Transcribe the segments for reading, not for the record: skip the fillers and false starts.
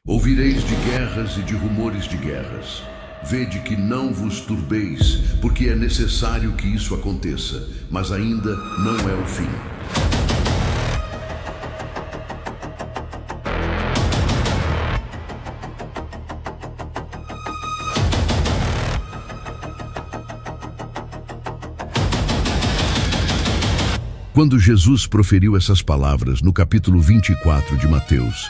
Ouvireis de guerras e de rumores de guerras. Vede que não vos turbeis, porque é necessário que isso aconteça, mas ainda não é o fim. Quando Jesus proferiu essas palavras no capítulo 24 de Mateus,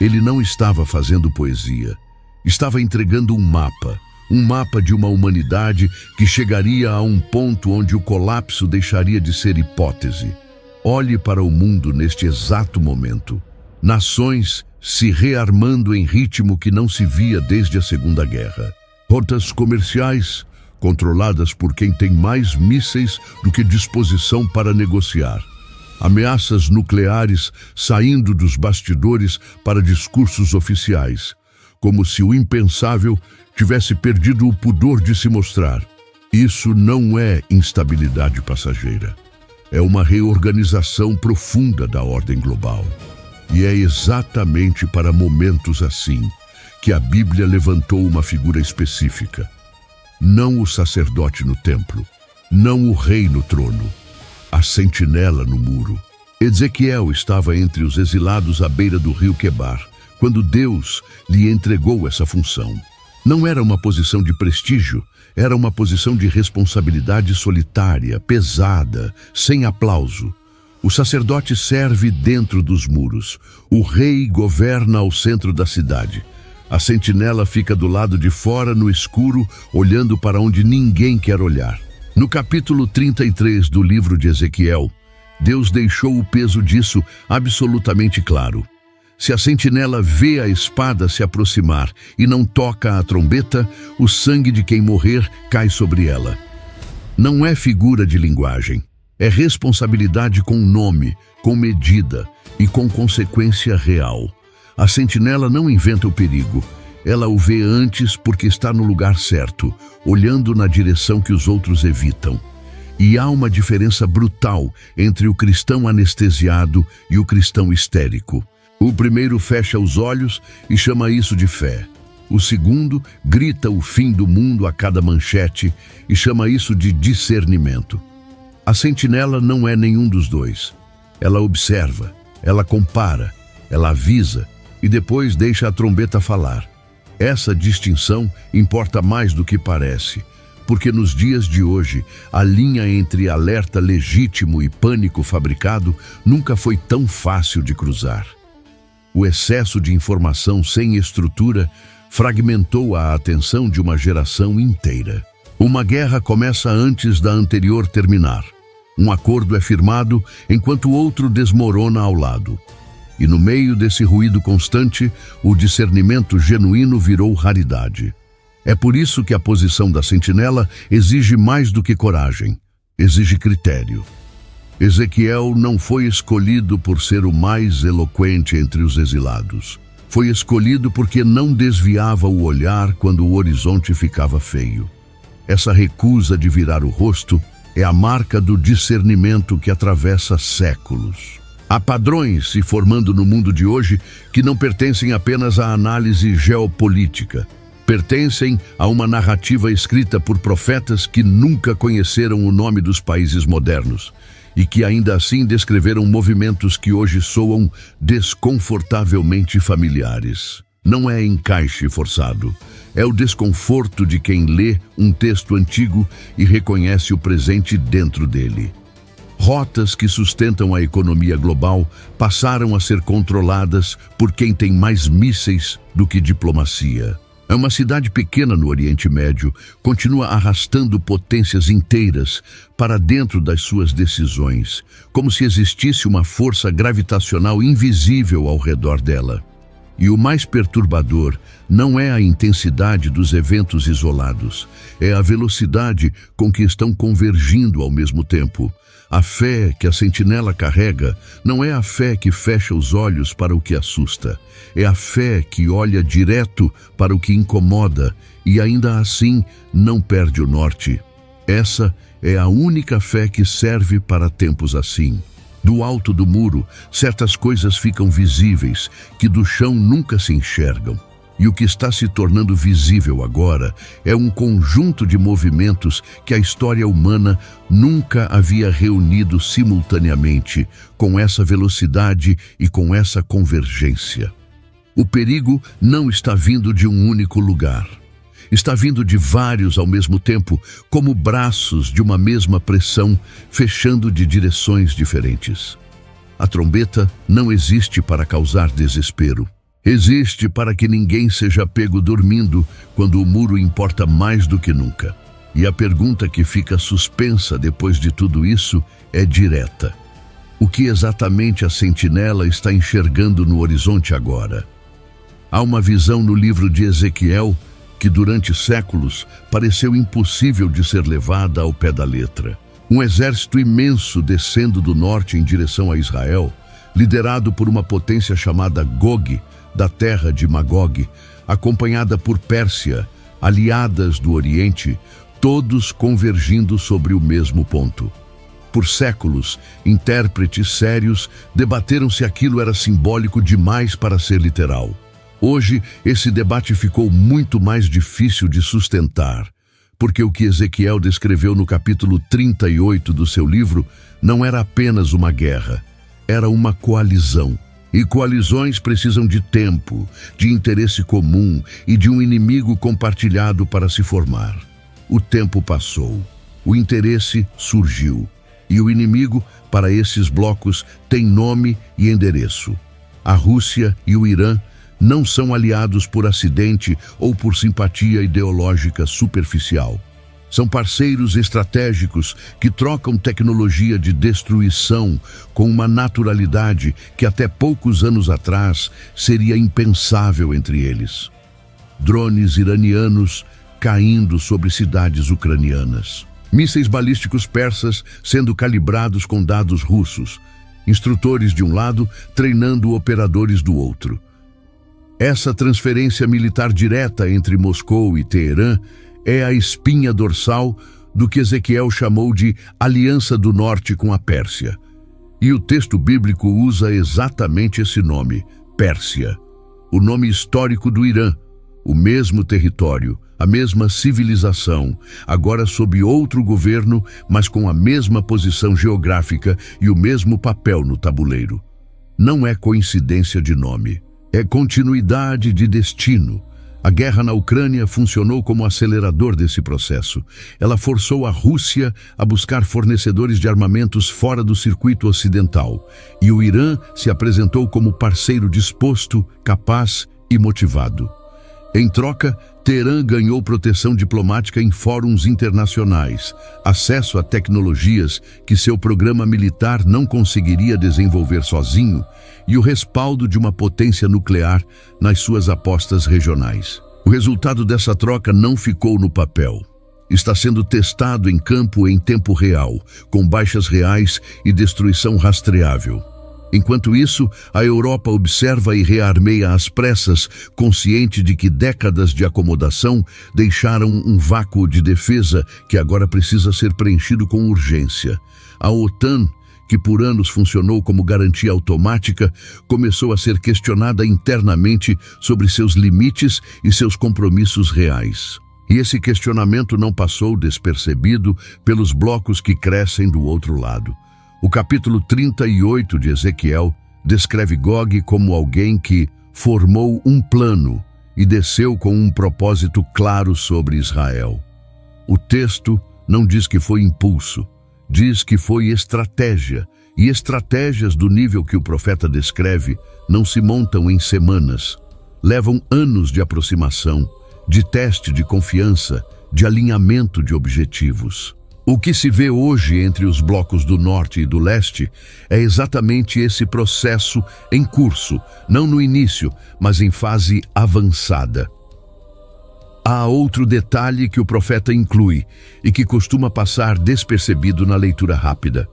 ele não estava fazendo poesia, estava entregando um mapa de uma humanidade que chegaria a um ponto onde o colapso deixaria de ser hipótese. Olhe para o mundo neste exato momento. Nações se rearmando em ritmo que não se via desde a Segunda Guerra. Rotas comerciais controladas por quem tem mais mísseis do que disposição para negociar. Ameaças nucleares saindo dos bastidores para discursos oficiais, como se o impensável tivesse perdido o pudor de se mostrar. Isso não é instabilidade passageira. É uma reorganização profunda da ordem global. E é exatamente para momentos assim que a Bíblia levantou uma figura específica. Não o sacerdote no templo, não o rei no trono, a sentinela no muro. Ezequiel estava entre os exilados à beira do rio Quebar, quando Deus lhe entregou essa função. Não era uma posição de prestígio, era uma posição de responsabilidade solitária, pesada, sem aplauso. O sacerdote serve dentro dos muros, o rei governa ao centro da cidade. A sentinela fica do lado de fora, no escuro, olhando para onde ninguém quer olhar. No capítulo 33 do livro de Ezequiel, Deus deixou o peso disso absolutamente claro. Se a sentinela vê a espada se aproximar e não toca a trombeta, o sangue de quem morrer cai sobre ela. Não é figura de linguagem, é responsabilidade com nome, com medida e com consequência real. A sentinela não inventa o perigo, ela o vê antes porque está no lugar certo, olhando na direção que os outros evitam. E há uma diferença brutal entre o cristão anestesiado e o cristão histérico. O primeiro fecha os olhos e chama isso de fé. O segundo grita o fim do mundo a cada manchete e chama isso de discernimento. A sentinela não é nenhum dos dois. Ela observa, ela compara, ela avisa e depois deixa a trombeta falar. Essa distinção importa mais do que parece, porque nos dias de hoje, a linha entre alerta legítimo e pânico fabricado nunca foi tão fácil de cruzar. O excesso de informação sem estrutura fragmentou a atenção de uma geração inteira. Uma guerra começa antes da anterior terminar. Um acordo é firmado enquanto o outro desmorona ao lado. E no meio desse ruído constante, o discernimento genuíno virou raridade. É por isso que a posição da sentinela exige mais do que coragem, exige critério. Ezequiel não foi escolhido por ser o mais eloquente entre os exilados. Foi escolhido porque não desviava o olhar quando o horizonte ficava feio. Essa recusa de virar o rosto é a marca do discernimento que atravessa séculos. Há padrões se formando no mundo de hoje que não pertencem apenas à análise geopolítica. Pertencem a uma narrativa escrita por profetas que nunca conheceram o nome dos países modernos e que ainda assim descreveram movimentos que hoje soam desconfortavelmente familiares. Não é encaixe forçado, é o desconforto de quem lê um texto antigo e reconhece o presente dentro dele. Rotas que sustentam a economia global passaram a ser controladas por quem tem mais mísseis do que diplomacia. É uma cidade pequena no Oriente Médio, continua arrastando potências inteiras para dentro das suas decisões, como se existisse uma força gravitacional invisível ao redor dela. E o mais perturbador não é a intensidade dos eventos isolados, é a velocidade com que estão convergindo ao mesmo tempo. A fé que a sentinela carrega não é a fé que fecha os olhos para o que assusta. É a fé que olha direto para o que incomoda e ainda assim não perde o norte. Essa é a única fé que serve para tempos assim. Do alto do muro, certas coisas ficam visíveis, que do chão nunca se enxergam. E o que está se tornando visível agora é um conjunto de movimentos que a história humana nunca havia reunido simultaneamente, com essa velocidade e com essa convergência. O perigo não está vindo de um único lugar. Está vindo de vários ao mesmo tempo, como braços de uma mesma pressão, fechando de direções diferentes. A trombeta não existe para causar desespero. Existe para que ninguém seja pego dormindo quando o muro importa mais do que nunca. E a pergunta que fica suspensa depois de tudo isso é direta. O que exatamente a sentinela está enxergando no horizonte agora? Há uma visão no livro de Ezequiel que durante séculos pareceu impossível de ser levada ao pé da letra. Um exército imenso descendo do norte em direção a Israel, liderado por uma potência chamada Gog, da terra de Magog, acompanhada por Pérsia, aliadas do Oriente, todos convergindo sobre o mesmo ponto. Por séculos, intérpretes sérios debateram se aquilo era simbólico demais para ser literal. Hoje, esse debate ficou muito mais difícil de sustentar, porque o que Ezequiel descreveu no capítulo 38 do seu livro não era apenas uma guerra, era uma coalizão. E coalizões precisam de tempo, de interesse comum e de um inimigo compartilhado para se formar. O tempo passou, o interesse surgiu, e o inimigo para esses blocos tem nome e endereço. A Rússia e o Irã não são aliados por acidente ou por simpatia ideológica superficial. São parceiros estratégicos que trocam tecnologia de destruição com uma naturalidade que até poucos anos atrás seria impensável entre eles. Drones iranianos caindo sobre cidades ucranianas. Mísseis balísticos persas sendo calibrados com dados russos. Instrutores de um lado treinando operadores do outro. Essa transferência militar direta entre Moscou e Teherã é a espinha dorsal do que Ezequiel chamou de Aliança do Norte com a Pérsia. E o texto bíblico usa exatamente esse nome, Pérsia, o nome histórico do Irã, o mesmo território, a mesma civilização, agora sob outro governo, mas com a mesma posição geográfica e o mesmo papel no tabuleiro. Não é coincidência de nome, é continuidade de destino. A guerra na Ucrânia funcionou como acelerador desse processo. Ela forçou a Rússia a buscar fornecedores de armamentos fora do circuito ocidental, e o Irã se apresentou como parceiro disposto, capaz e motivado. Em troca, Teherã ganhou proteção diplomática em fóruns internacionais, acesso a tecnologias que seu programa militar não conseguiria desenvolver sozinho e o respaldo de uma potência nuclear nas suas apostas regionais. O resultado dessa troca não ficou no papel. Está sendo testado em campo em tempo real, com baixas reais e destruição rastreável. Enquanto isso, a Europa observa e rearmeia às pressas, consciente de que décadas de acomodação deixaram um vácuo de defesa que agora precisa ser preenchido com urgência. A OTAN, que por anos funcionou como garantia automática, começou a ser questionada internamente sobre seus limites e seus compromissos reais. E esse questionamento não passou despercebido pelos blocos que crescem do outro lado. O capítulo 38 de Ezequiel descreve Gog como alguém que formou um plano e desceu com um propósito claro sobre Israel. O texto não diz que foi impulso, diz que foi estratégia, e estratégias do nível que o profeta descreve não se montam em semanas, levam anos de aproximação, de teste de confiança, de alinhamento de objetivos. O que se vê hoje entre os blocos do norte e do leste é exatamente esse processo em curso, não no início, mas em fase avançada. Há outro detalhe que o profeta inclui e que costuma passar despercebido na leitura rápida.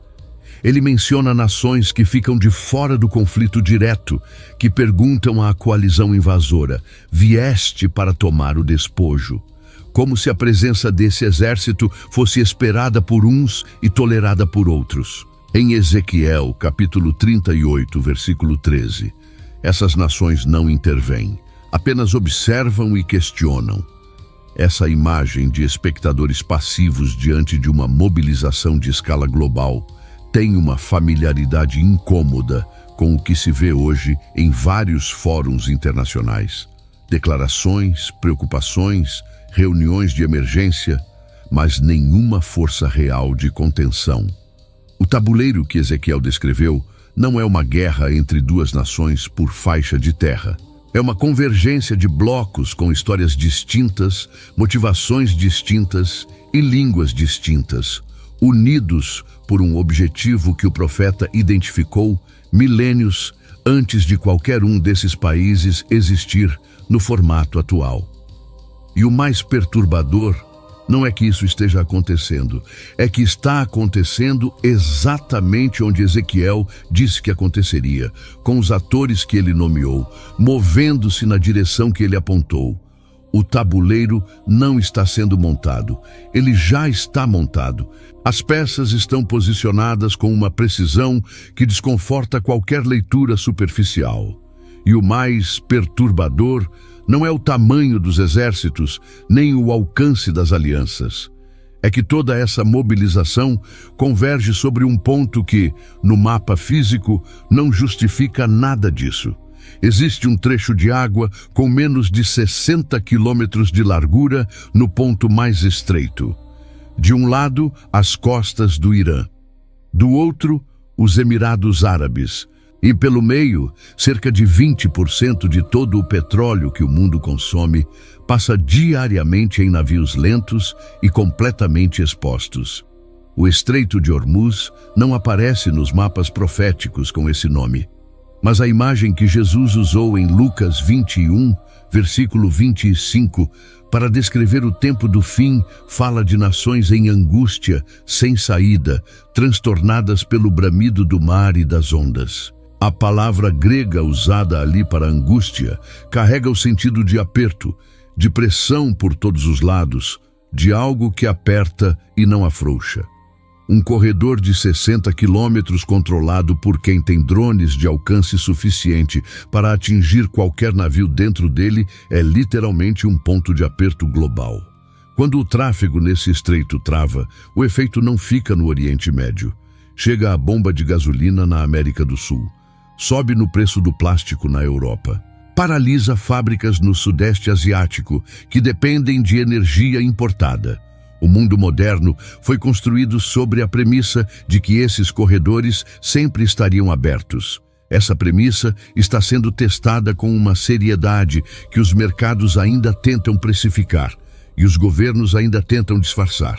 Ele menciona nações que ficam de fora do conflito direto, que perguntam à coalizão invasora: vieste para tomar o despojo? Como se a presença desse exército fosse esperada por uns e tolerada por outros. Em Ezequiel, capítulo 38, versículo 13, essas nações não intervêm, apenas observam e questionam. Essa imagem de espectadores passivos diante de uma mobilização de escala global tem uma familiaridade incômoda com o que se vê hoje em vários fóruns internacionais. Declarações, preocupações, reuniões de emergência, mas nenhuma força real de contenção. O tabuleiro que Ezequiel descreveu não é uma guerra entre duas nações por faixa de terra. É uma convergência de blocos com histórias distintas, motivações distintas e línguas distintas, unidos por um objetivo que o profeta identificou milênios antes de qualquer um desses países existir no formato atual. E o mais perturbador não é que isso esteja acontecendo, é que está acontecendo exatamente onde Ezequiel disse que aconteceria, com os atores que ele nomeou, movendo-se na direção que ele apontou. O tabuleiro não está sendo montado, ele já está montado. As peças estão posicionadas com uma precisão que desconforta qualquer leitura superficial. E o mais perturbador não é o tamanho dos exércitos, nem o alcance das alianças. É que toda essa mobilização converge sobre um ponto que, no mapa físico, não justifica nada disso. Existe um trecho de água com menos de 60 quilômetros de largura no ponto mais estreito. De um lado, as costas do Irã. Do outro, os Emirados Árabes. E pelo meio, cerca de 20% de todo o petróleo que o mundo consome passa diariamente em navios lentos e completamente expostos. O Estreito de Hormuz não aparece nos mapas proféticos com esse nome, mas a imagem que Jesus usou em Lucas 21, versículo 25, para descrever o tempo do fim, fala de nações em angústia, sem saída, transtornadas pelo bramido do mar e das ondas. A palavra grega usada ali para angústia carrega o sentido de aperto, de pressão por todos os lados, de algo que aperta e não afrouxa. Um corredor de 60 quilômetros controlado por quem tem drones de alcance suficiente para atingir qualquer navio dentro dele é literalmente um ponto de aperto global. Quando o tráfego nesse estreito trava, o efeito não fica no Oriente Médio. Chega a bomba de gasolina na América do Sul. Sobe no preço do plástico na Europa. Paralisa fábricas no Sudeste Asiático que dependem de energia importada. O mundo moderno foi construído sobre a premissa de que esses corredores sempre estariam abertos. Essa premissa está sendo testada com uma seriedade que os mercados ainda tentam precificar e os governos ainda tentam disfarçar.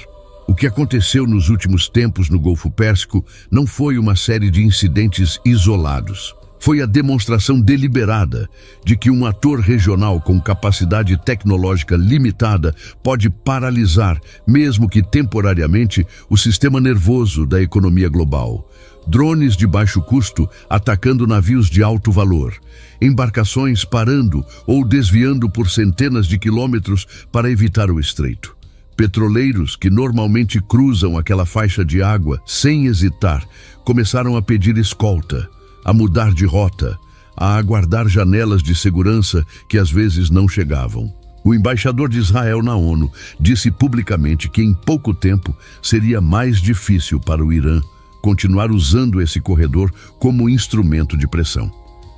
O que aconteceu nos últimos tempos no Golfo Pérsico não foi uma série de incidentes isolados. Foi a demonstração deliberada de que um ator regional com capacidade tecnológica limitada pode paralisar, mesmo que temporariamente, o sistema nervoso da economia global. Drones de baixo custo atacando navios de alto valor, embarcações parando ou desviando por centenas de quilômetros para evitar o estreito. Petroleiros que normalmente cruzam aquela faixa de água sem hesitar começaram a pedir escolta, a mudar de rota, a aguardar janelas de segurança que às vezes não chegavam. O embaixador de Israel na ONU disse publicamente que em pouco tempo seria mais difícil para o Irã continuar usando esse corredor como instrumento de pressão.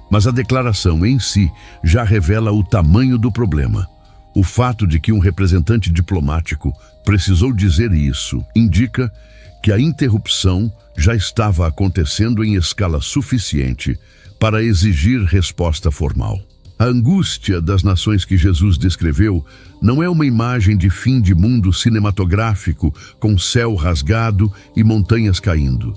Mas a declaração em si já revela o tamanho do problema. O fato de que um representante diplomático precisou dizer isso indica que a interrupção já estava acontecendo em escala suficiente para exigir resposta formal. A angústia das nações que Jesus descreveu não é uma imagem de fim de mundo cinematográfico com céu rasgado e montanhas caindo.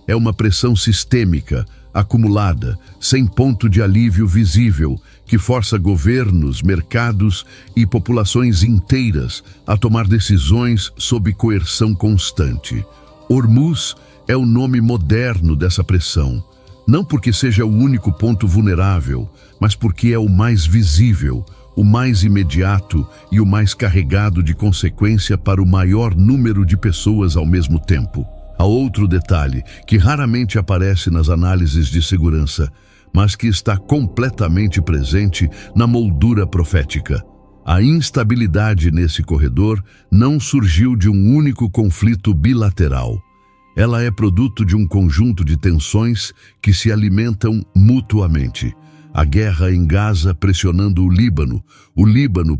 É uma pressão sistêmica, acumulada, sem ponto de alívio visível, que força governos, mercados e populações inteiras a tomar decisões sob coerção constante. Hormuz é o nome moderno dessa pressão, não porque seja o único ponto vulnerável, mas porque é o mais visível, o mais imediato e o mais carregado de consequência para o maior número de pessoas ao mesmo tempo. Há outro detalhe que raramente aparece nas análises de segurança, mas que está completamente presente na moldura profética. A instabilidade nesse corredor não surgiu de um único conflito bilateral. Ela é produto de um conjunto de tensões que se alimentam mutuamente. A guerra em Gaza pressionando o Líbano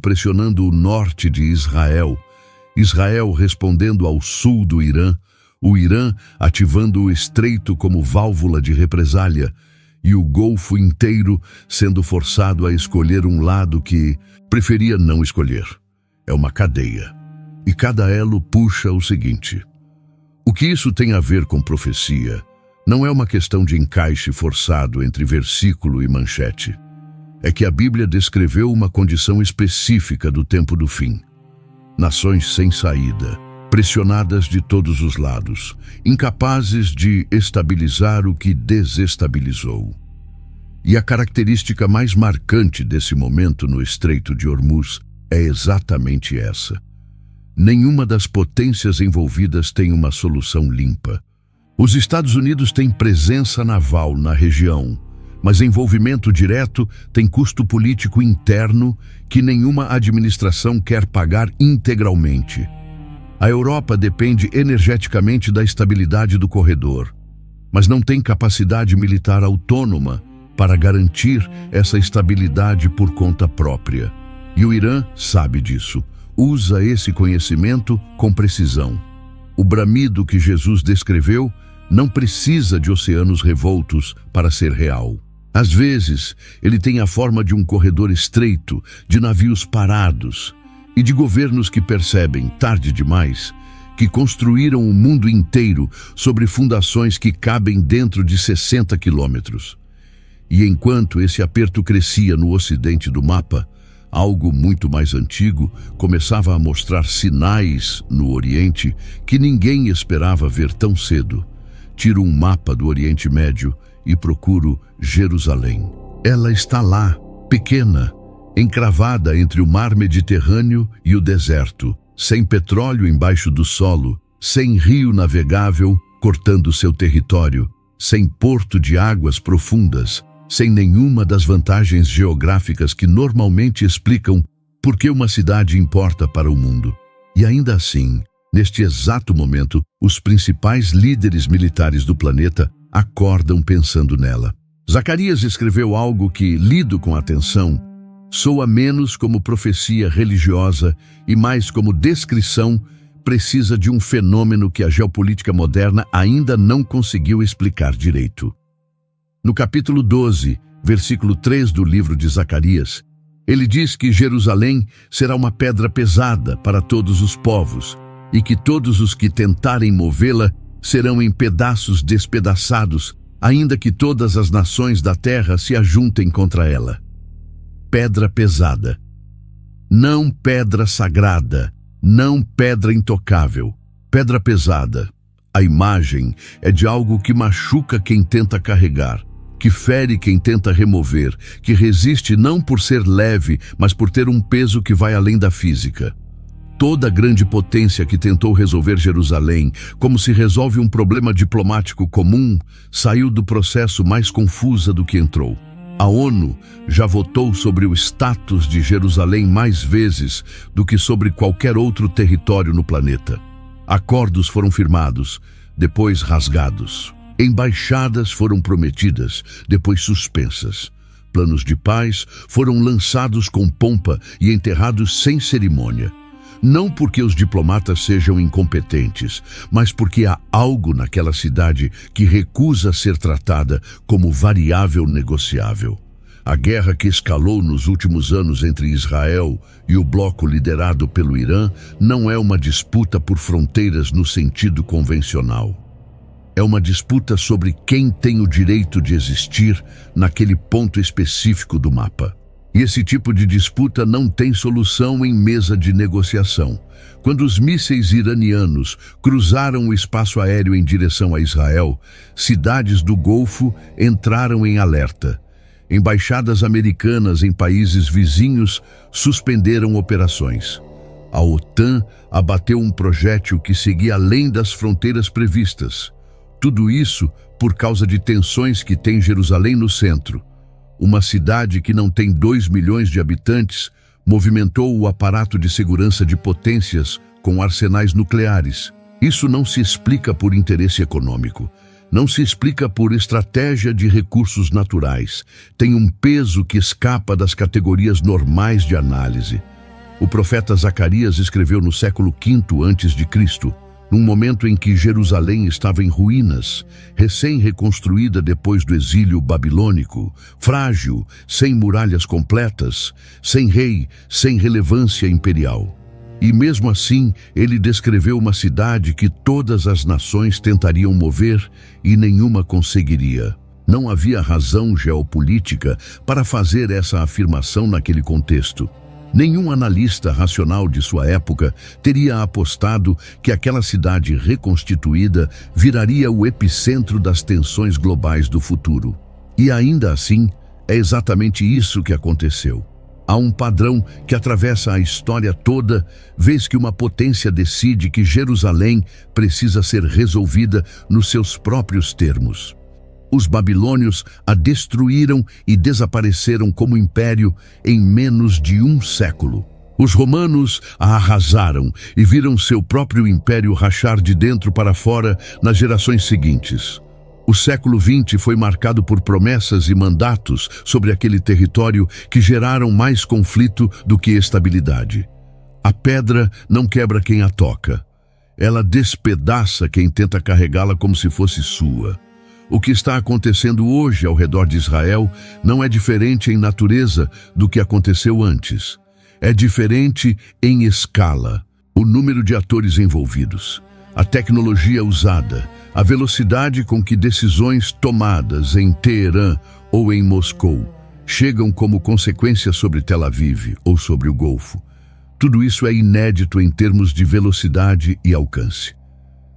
pressionando o norte de Israel, Israel respondendo ao sul do Irã, o Irã ativando o estreito como válvula de represália, e o Golfo inteiro sendo forçado a escolher um lado que preferia não escolher. É uma cadeia. E cada elo puxa o seguinte. O que isso tem a ver com profecia não é uma questão de encaixe forçado entre versículo e manchete. É que a Bíblia descreveu uma condição específica do tempo do fim. Nações sem saída, pressionadas de todos os lados, incapazes de estabilizar o que desestabilizou. E a característica mais marcante desse momento no Estreito de Hormuz é exatamente essa. Nenhuma das potências envolvidas tem uma solução limpa. Os Estados Unidos têm presença naval na região, mas envolvimento direto tem custo político interno que nenhuma administração quer pagar integralmente. A Europa depende energeticamente da estabilidade do corredor, mas não tem capacidade militar autônoma para garantir essa estabilidade por conta própria. E o Irã sabe disso, usa esse conhecimento com precisão. O bramido que Jesus descreveu não precisa de oceanos revoltos para ser real. Às vezes, ele tem a forma de um corredor estreito, de navios parados e de governos que percebem, tarde demais, que construíram o mundo inteiro sobre fundações que cabem dentro de 60 quilômetros. E enquanto esse aperto crescia no ocidente do mapa, algo muito mais antigo começava a mostrar sinais no Oriente que ninguém esperava ver tão cedo. Tiro um mapa do Oriente Médio e procuro Jerusalém. Ela está lá, pequena, encravada entre o mar Mediterrâneo e o deserto, sem petróleo embaixo do solo, sem rio navegável cortando seu território, sem porto de águas profundas, sem nenhuma das vantagens geográficas que normalmente explicam por que uma cidade importa para o mundo. E ainda assim, neste exato momento, os principais líderes militares do planeta acordam pensando nela. Zacarias escreveu algo que, lido com atenção, soa menos como profecia religiosa e mais como descrição precisa de um fenômeno que a geopolítica moderna ainda não conseguiu explicar direito. No capítulo 12, versículo 3 do livro de Zacarias, ele diz que Jerusalém será uma pedra pesada para todos os povos e que todos os que tentarem movê-la serão em pedaços despedaçados, ainda que todas as nações da terra se ajuntem contra ela. Pedra pesada. Não pedra sagrada, não pedra intocável. Pedra pesada. A imagem é de algo que machuca quem tenta carregar, que fere quem tenta remover, que resiste não por ser leve, mas por ter um peso que vai além da física. Toda grande potência que tentou resolver Jerusalém, como se resolve um problema diplomático comum, saiu do processo mais confusa do que entrou. A ONU já votou sobre o status de Jerusalém mais vezes do que sobre qualquer outro território no planeta. Acordos foram firmados, depois rasgados. Embaixadas foram prometidas, depois suspensas. Planos de paz foram lançados com pompa e enterrados sem cerimônia. Não porque os diplomatas sejam incompetentes, mas porque há algo naquela cidade que recusa ser tratada como variável negociável. A guerra que escalou nos últimos anos entre Israel e o bloco liderado pelo Irã não é uma disputa por fronteiras no sentido convencional. É uma disputa sobre quem tem o direito de existir naquele ponto específico do mapa. E esse tipo de disputa não tem solução em mesa de negociação. Quando os mísseis iranianos cruzaram o espaço aéreo em direção a Israel, cidades do Golfo entraram em alerta. Embaixadas americanas em países vizinhos suspenderam operações. A OTAN abateu um projétil que seguia além das fronteiras previstas. Tudo isso por causa de tensões que tem Jerusalém no centro. Uma cidade que não tem 2 milhões de habitantes movimentou o aparato de segurança de potências com arsenais nucleares. Isso não se explica por interesse econômico. Não se explica por estratégia de recursos naturais. Tem um peso que escapa das categorias normais de análise. O profeta Zacarias escreveu no século V a.C., num momento em que Jerusalém estava em ruínas, recém-reconstruída depois do exílio babilônico, frágil, sem muralhas completas, sem rei, sem relevância imperial. E mesmo assim, ele descreveu uma cidade que todas as nações tentariam mover e nenhuma conseguiria. Não havia razão geopolítica para fazer essa afirmação naquele contexto. Nenhum analista racional de sua época teria apostado que aquela cidade reconstituída viraria o epicentro das tensões globais do futuro. E ainda assim, é exatamente isso que aconteceu. Há um padrão que atravessa a história toda, vez que uma potência decide que Jerusalém precisa ser resolvida nos seus próprios termos. Os babilônios a destruíram e desapareceram como império em menos de 1 século. Os romanos a arrasaram e viram seu próprio império rachar de dentro para fora nas gerações seguintes. O século XX foi marcado por promessas e mandatos sobre aquele território que geraram mais conflito do que estabilidade. A pedra não quebra quem a toca. Ela despedaça quem tenta carregá-la como se fosse sua. O que está acontecendo hoje ao redor de Israel não é diferente em natureza do que aconteceu antes. É diferente em escala. O número de atores envolvidos, a tecnologia usada, a velocidade com que decisões tomadas em Teherã ou em Moscou chegam como consequência sobre Tel Aviv ou sobre o Golfo. Tudo isso é inédito em termos de velocidade e alcance.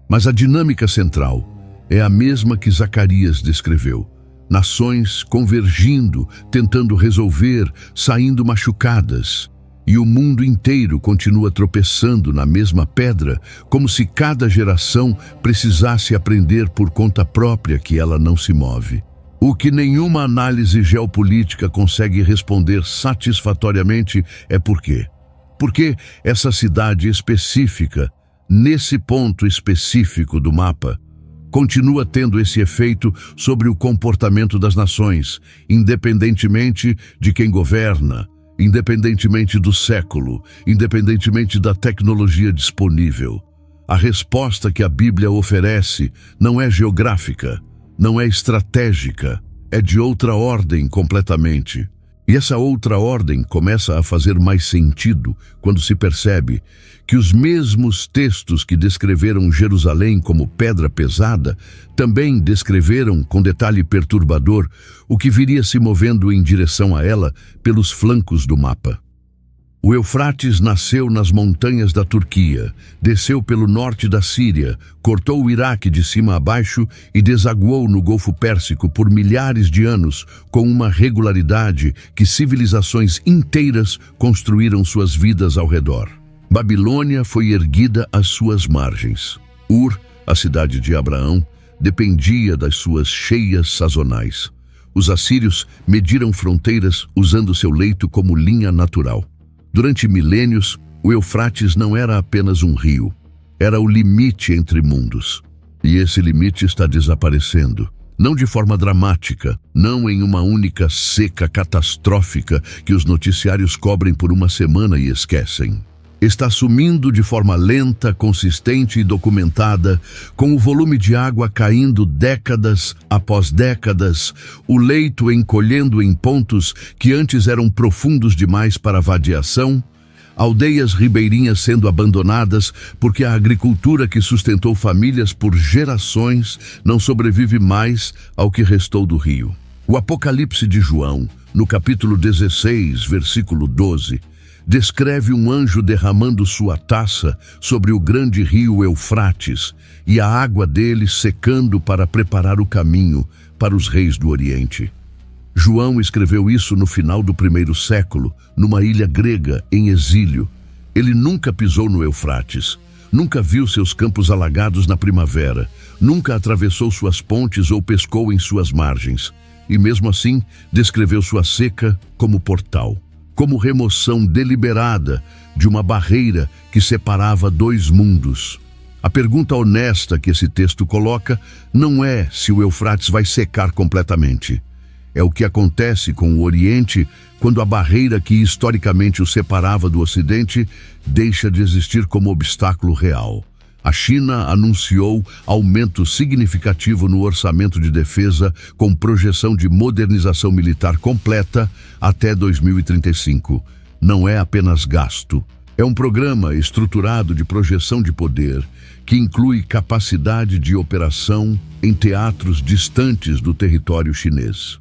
Mas a dinâmica central é a mesma que Zacarias descreveu. Nações convergindo, tentando resolver, saindo machucadas. E o mundo inteiro continua tropeçando na mesma pedra, como se cada geração precisasse aprender por conta própria que ela não se move. O que nenhuma análise geopolítica consegue responder satisfatoriamente é por quê. Porque essa cidade específica, nesse ponto específico do mapa, continua tendo esse efeito sobre o comportamento das nações, independentemente de quem governa, independentemente do século, independentemente da tecnologia disponível. A resposta que a Bíblia oferece não é geográfica, não é estratégica, é de outra ordem completamente. E essa outra ordem começa a fazer mais sentido quando se percebe que os mesmos textos que descreveram Jerusalém como pedra pesada também descreveram, com detalhe perturbador, o que viria se movendo em direção a ela pelos flancos do mapa. O Eufrates nasceu nas montanhas da Turquia, desceu pelo norte da Síria, cortou o Iraque de cima a baixo e desaguou no Golfo Pérsico por milhares de anos com uma regularidade que civilizações inteiras construíram suas vidas ao redor. Babilônia foi erguida às suas margens. Ur, a cidade de Abraão, dependia das suas cheias sazonais. Os assírios mediram fronteiras usando seu leito como linha natural. Durante milênios, o Eufrates não era apenas um rio, era o limite entre mundos. E esse limite está desaparecendo. Não de forma dramática, não em uma única seca catastrófica que os noticiários cobrem por uma semana e esquecem. Está sumindo de forma lenta, consistente e documentada, com o volume de água caindo décadas após décadas, o leito encolhendo em pontos que antes eram profundos demais para vadiação, aldeias ribeirinhas sendo abandonadas porque a agricultura que sustentou famílias por gerações não sobrevive mais ao que restou do rio. O Apocalipse de João, no capítulo 16, versículo 12, descreve um anjo derramando sua taça sobre o grande rio Eufrates e a água dele secando para preparar o caminho para os reis do Oriente. João escreveu isso no final do 1º século, numa ilha grega em exílio, Ele nunca pisou no Eufrates, nunca viu seus campos alagados na primavera, nunca atravessou suas pontes ou pescou em suas margens. E mesmo assim, descreveu sua seca como portal, como remoção deliberada de uma barreira que separava dois mundos. A pergunta honesta que esse texto coloca não é se o Eufrates vai secar completamente. É o que acontece com o Oriente quando a barreira que historicamente o separava do Ocidente deixa de existir como obstáculo real. A China anunciou aumento significativo no orçamento de defesa, com projeção de modernização militar completa até 2035. Não é apenas gasto. É um programa estruturado de projeção de poder que inclui capacidade de operação em teatros distantes do território chinês.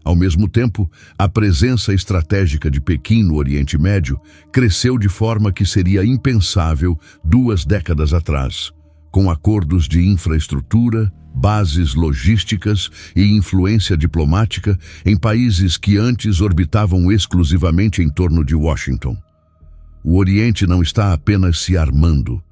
Ao mesmo tempo, a presença estratégica de Pequim no Oriente Médio cresceu de forma que seria impensável 2 décadas atrás, com acordos de infraestrutura, bases logísticas e influência diplomática em países que antes orbitavam exclusivamente em torno de Washington. O Oriente não está apenas se armando,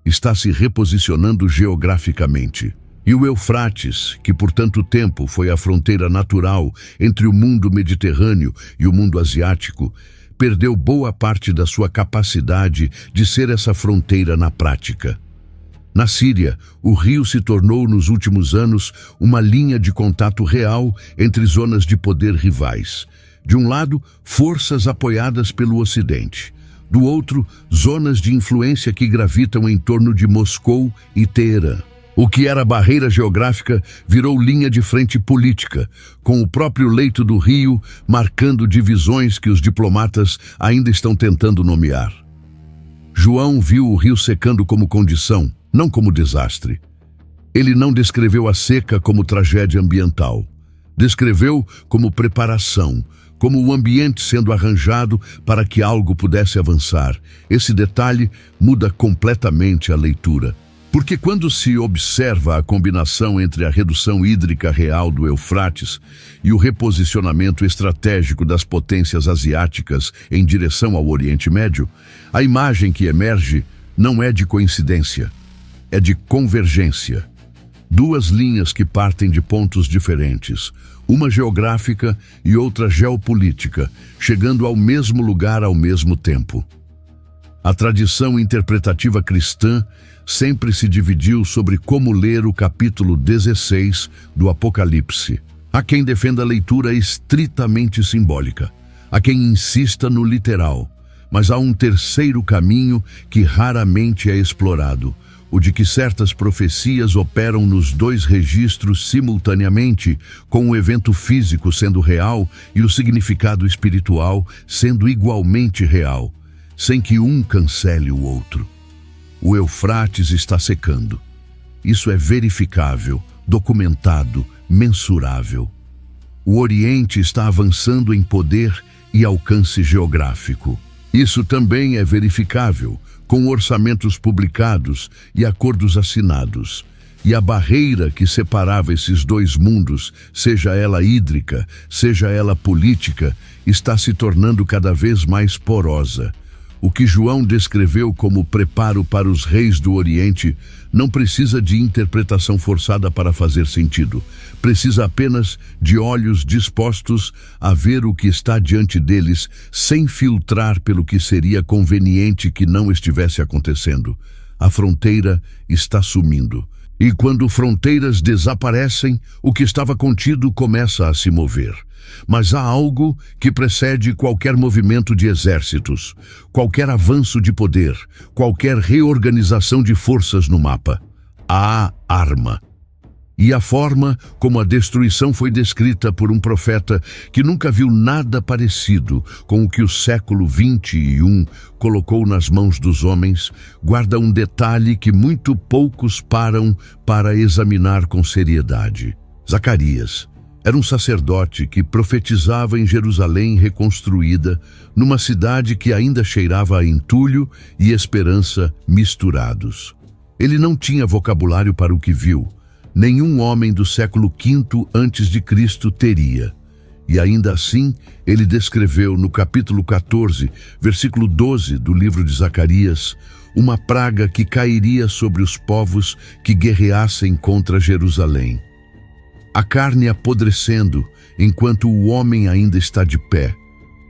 está se reposicionando geograficamente. E o Eufrates, que por tanto tempo foi a fronteira natural entre o mundo mediterrâneo e o mundo asiático, perdeu boa parte da sua capacidade de ser essa fronteira na prática. Na Síria, o rio se tornou nos últimos anos uma linha de contato real entre zonas de poder rivais. De um lado, forças apoiadas pelo Ocidente. Do outro, zonas de influência que gravitam em torno de Moscou e Teherã. O que era barreira geográfica virou linha de frente política, com o próprio leito do rio marcando divisões que os diplomatas ainda estão tentando nomear. João viu o rio secando como condição, não como desastre. Ele não descreveu a seca como tragédia ambiental. Descreveu como preparação, como o ambiente sendo arranjado para que algo pudesse avançar. Esse detalhe muda completamente a leitura. Porque quando se observa a combinação entre a redução hídrica real do Eufrates e o reposicionamento estratégico das potências asiáticas em direção ao Oriente Médio, a imagem que emerge não é de coincidência, é de convergência. 2 linhas que partem de pontos diferentes, uma geográfica e outra geopolítica, chegando ao mesmo lugar ao mesmo tempo. A tradição interpretativa cristã sempre se dividiu sobre como ler o capítulo 16 do Apocalipse. Há quem defenda a leitura estritamente simbólica, há quem insista no literal, mas há um terceiro caminho que raramente é explorado, o de que certas profecias operam nos 2 registros simultaneamente, com o evento físico sendo real e o significado espiritual sendo igualmente real, sem que um cancele o outro. O Eufrates está secando. Isso é verificável, documentado, mensurável. O Oriente está avançando em poder e alcance geográfico. Isso também é verificável, com orçamentos publicados e acordos assinados. E a barreira que separava esses 2 mundos, seja ela hídrica, seja ela política, está se tornando cada vez mais porosa. O que João descreveu como preparo para os reis do Oriente não precisa de interpretação forçada para fazer sentido. Precisa apenas de olhos dispostos a ver o que está diante deles, sem filtrar pelo que seria conveniente que não estivesse acontecendo. A fronteira está sumindo. E quando fronteiras desaparecem, o que estava contido começa a se mover. Mas há algo que precede qualquer movimento de exércitos, qualquer avanço de poder, qualquer reorganização de forças no mapa. Há arma. E a forma como a destruição foi descrita por um profeta que nunca viu nada parecido com o que o século 21 colocou nas mãos dos homens, guarda um detalhe que muito poucos param para examinar com seriedade. Zacarias era um sacerdote que profetizava em Jerusalém reconstruída, numa cidade que ainda cheirava a entulho e esperança misturados. Ele não tinha vocabulário para o que viu. Nenhum homem do século V a.C. teria. E ainda assim, ele descreveu no capítulo 14, versículo 12 do livro de Zacarias, uma praga que cairia sobre os povos que guerreassem contra Jerusalém. A carne apodrecendo enquanto o homem ainda está de pé,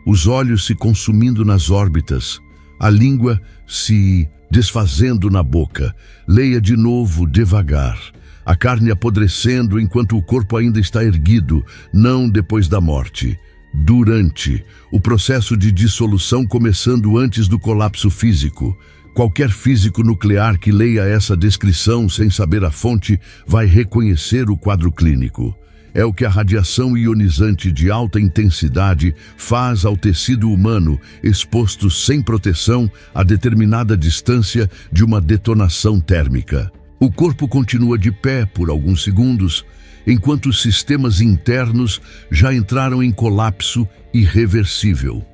os olhos se consumindo nas órbitas, a língua se desfazendo na boca. Leia de novo devagar. A carne apodrecendo enquanto o corpo ainda está erguido, não depois da morte. Durante o processo de dissolução começando antes do colapso físico. Qualquer físico nuclear que leia essa descrição sem saber a fonte vai reconhecer o quadro clínico. É o que a radiação ionizante de alta intensidade faz ao tecido humano exposto sem proteção a determinada distância de uma detonação térmica. O corpo continua de pé por alguns segundos, enquanto os sistemas internos já entraram em colapso irreversível.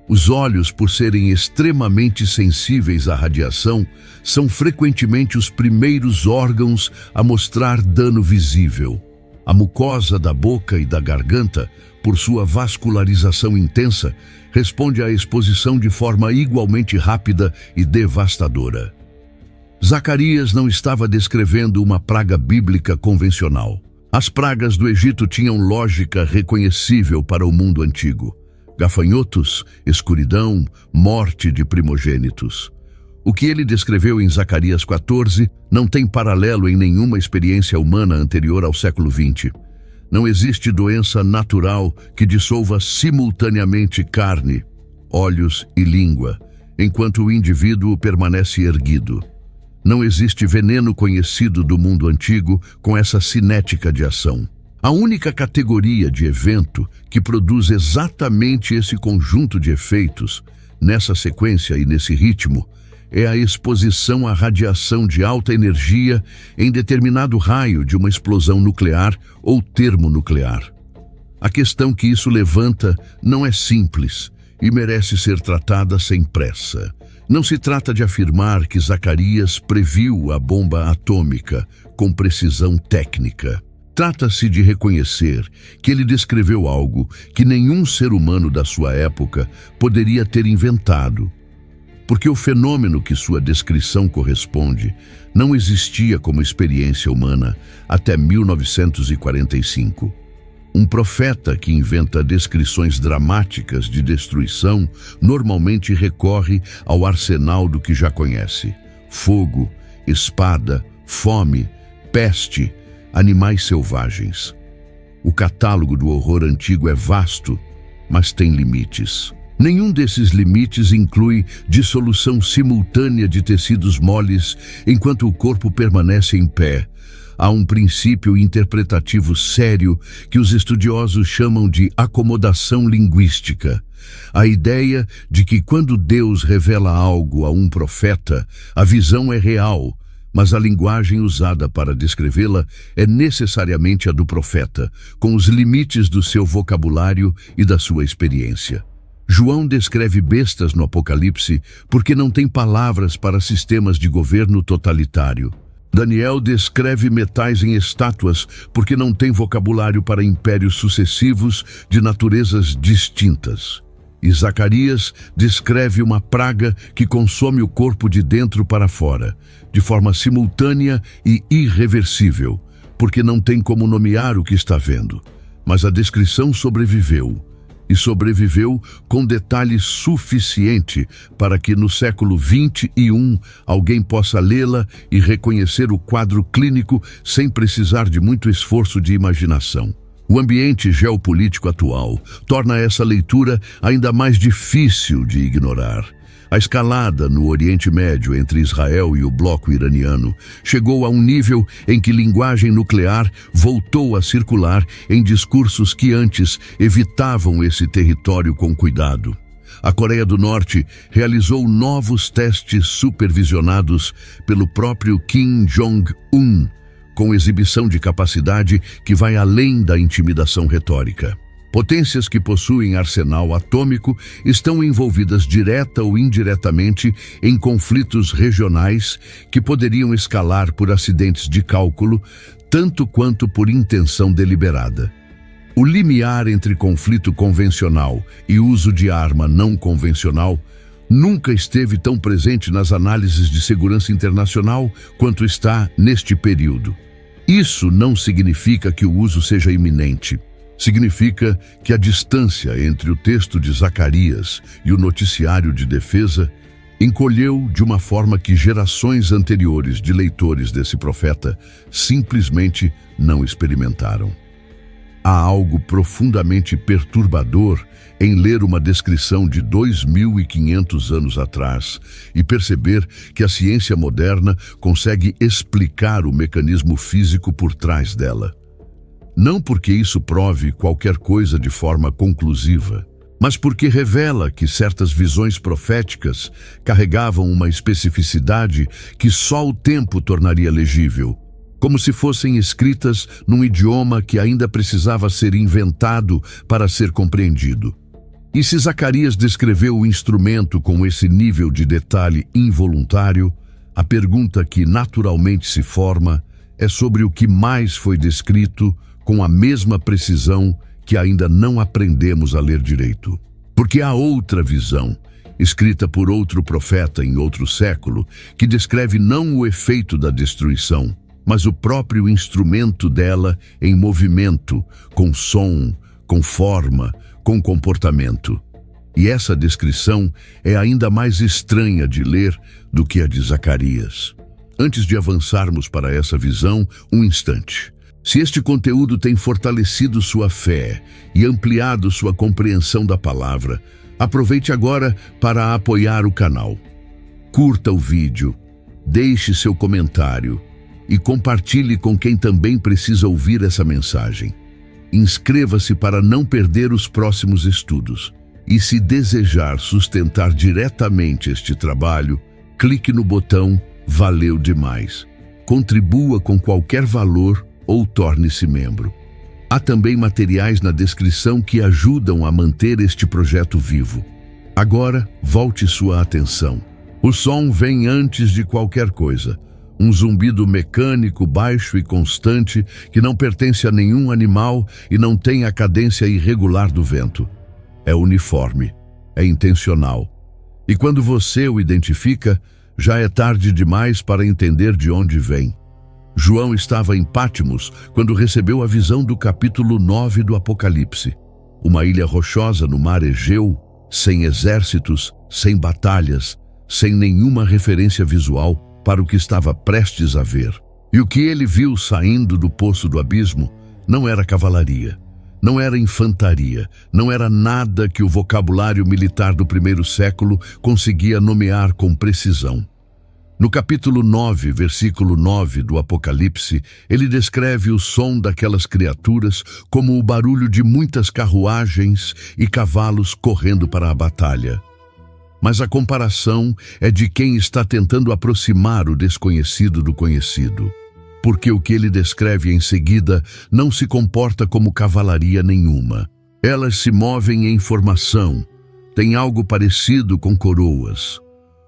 Os olhos, por serem extremamente sensíveis à radiação, são frequentemente os primeiros órgãos a mostrar dano visível. A mucosa da boca e da garganta, por sua vascularização intensa, responde à exposição de forma igualmente rápida e devastadora. Zacarias não estava descrevendo uma praga bíblica convencional. As pragas do Egito tinham lógica reconhecível para o mundo antigo. Gafanhotos, escuridão, morte de primogênitos. O que ele descreveu em Zacarias 14 não tem paralelo em nenhuma experiência humana anterior ao século XX. Não existe doença natural que dissolva simultaneamente carne, olhos e língua, enquanto o indivíduo permanece erguido. Não existe veneno conhecido do mundo antigo com essa cinética de ação. A única categoria de evento que produz exatamente esse conjunto de efeitos, nessa sequência e nesse ritmo, é a exposição à radiação de alta energia em determinado raio de uma explosão nuclear ou termonuclear. A questão que isso levanta não é simples e merece ser tratada sem pressa. Não se trata de afirmar que Zacarias previu a bomba atômica com precisão técnica. Trata-se de reconhecer que ele descreveu algo que nenhum ser humano da sua época poderia ter inventado, porque o fenômeno que sua descrição corresponde não existia como experiência humana até 1945. Um profeta que inventa descrições dramáticas de destruição normalmente recorre ao arsenal do que já conhece: fogo, espada, fome, peste, animais selvagens. O catálogo do horror antigo é vasto, mas tem limites. Nenhum desses limites inclui dissolução simultânea de tecidos moles enquanto o corpo permanece em pé. Há um princípio interpretativo sério que os estudiosos chamam de acomodação linguística. A ideia de que quando Deus revela algo a um profeta, a visão é real, mas a linguagem usada para descrevê-la é necessariamente a do profeta, com os limites do seu vocabulário e da sua experiência. João descreve bestas no Apocalipse porque não tem palavras para sistemas de governo totalitário. Daniel descreve metais em estátuas porque não tem vocabulário para impérios sucessivos de naturezas distintas. E Zacarias descreve uma praga que consome o corpo de dentro para fora, de forma simultânea e irreversível, porque não tem como nomear o que está vendo. Mas a descrição sobreviveu, e sobreviveu com detalhe suficiente para que no século XXI alguém possa lê-la e reconhecer o quadro clínico sem precisar de muito esforço de imaginação. O ambiente geopolítico atual torna essa leitura ainda mais difícil de ignorar. A escalada no Oriente Médio entre Israel e o bloco iraniano chegou a um nível em que linguagem nuclear voltou a circular em discursos que antes evitavam esse território com cuidado. A Coreia do Norte realizou novos testes supervisionados pelo próprio Kim Jong-un, com exibição de capacidade que vai além da intimidação retórica. Potências que possuem arsenal atômico estão envolvidas direta ou indiretamente em conflitos regionais que poderiam escalar por acidentes de cálculo, tanto quanto por intenção deliberada. O limiar entre conflito convencional e uso de arma não convencional nunca esteve tão presente nas análises de segurança internacional quanto está neste período. Isso não significa que o uso seja iminente. Significa que a distância entre o texto de Zacarias e o noticiário de defesa encolheu de uma forma que gerações anteriores de leitores desse profeta simplesmente não experimentaram. Há algo profundamente perturbador em ler uma descrição de 2.500 anos atrás e perceber que a ciência moderna consegue explicar o mecanismo físico por trás dela. Não porque isso prove qualquer coisa de forma conclusiva, mas porque revela que certas visões proféticas carregavam uma especificidade que só o tempo tornaria legível, como se fossem escritas num idioma que ainda precisava ser inventado para ser compreendido. E se Zacarias descreveu o instrumento com esse nível de detalhe involuntário, a pergunta que naturalmente se forma é sobre o que mais foi descrito com a mesma precisão que ainda não aprendemos a ler direito. Porque há outra visão, escrita por outro profeta em outro século, que descreve não o efeito da destruição, mas o próprio instrumento dela em movimento, com som, com forma, com comportamento. E essa descrição é ainda mais estranha de ler do que a de Zacarias. Antes de avançarmos para essa visão, um instante. Se este conteúdo tem fortalecido sua fé e ampliado sua compreensão da palavra, aproveite agora para apoiar o canal. Curta o vídeo, deixe seu comentário e compartilhe com quem também precisa ouvir essa mensagem. Inscreva-se para não perder os próximos estudos. E se desejar sustentar diretamente este trabalho, clique no botão Valeu demais. Contribua com qualquer valor ou torne-se membro. Há também materiais na descrição que ajudam a manter este projeto vivo. Agora, volte sua atenção. O som vem antes de qualquer coisa. Um zumbido mecânico, baixo e constante, que não pertence a nenhum animal e não tem a cadência irregular do vento. É uniforme, é intencional. E quando você o identifica, já é tarde demais para entender de onde vem. João estava em Pátimos quando recebeu a visão do capítulo 9 do Apocalipse. Uma ilha rochosa no mar Egeu, sem exércitos, sem batalhas, sem nenhuma referência visual para o que estava prestes a ver. E o que ele viu saindo do poço do abismo não era cavalaria, não era infantaria, não era nada que o vocabulário militar do primeiro século conseguia nomear com precisão. No capítulo 9, versículo 9 do Apocalipse, ele descreve o som daquelas criaturas como o barulho de muitas carruagens e cavalos correndo para a batalha. Mas a comparação é de quem está tentando aproximar o desconhecido do conhecido, porque o que ele descreve em seguida não se comporta como cavalaria nenhuma. Elas se movem em formação, têm algo parecido com coroas.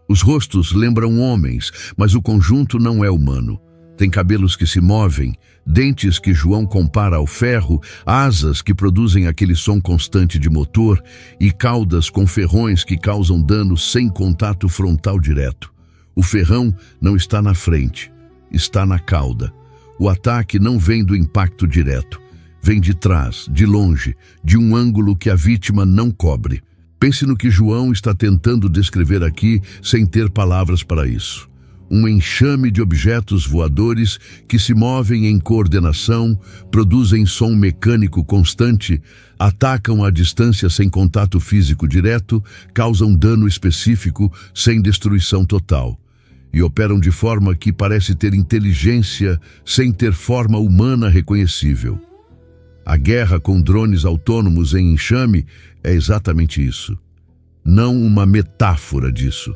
Os rostos lembram homens, mas o conjunto não é humano. Tem cabelos que se movem, dentes que João compara ao ferro, asas que produzem aquele som constante de motor e caudas com ferrões que causam dano sem contato frontal direto. O ferrão não está na frente, está na cauda. O ataque não vem do impacto direto, vem de trás, de longe, de um ângulo que a vítima não cobre. Pense no que João está tentando descrever aqui sem ter palavras para isso. Um enxame de objetos voadores que se movem em coordenação, produzem som mecânico constante, atacam à distância sem contato físico direto, causam dano específico sem destruição total. E operam de forma que parece ter inteligência sem ter forma humana reconhecível. A guerra com drones autônomos em enxame é exatamente isso. Não uma metáfora disso.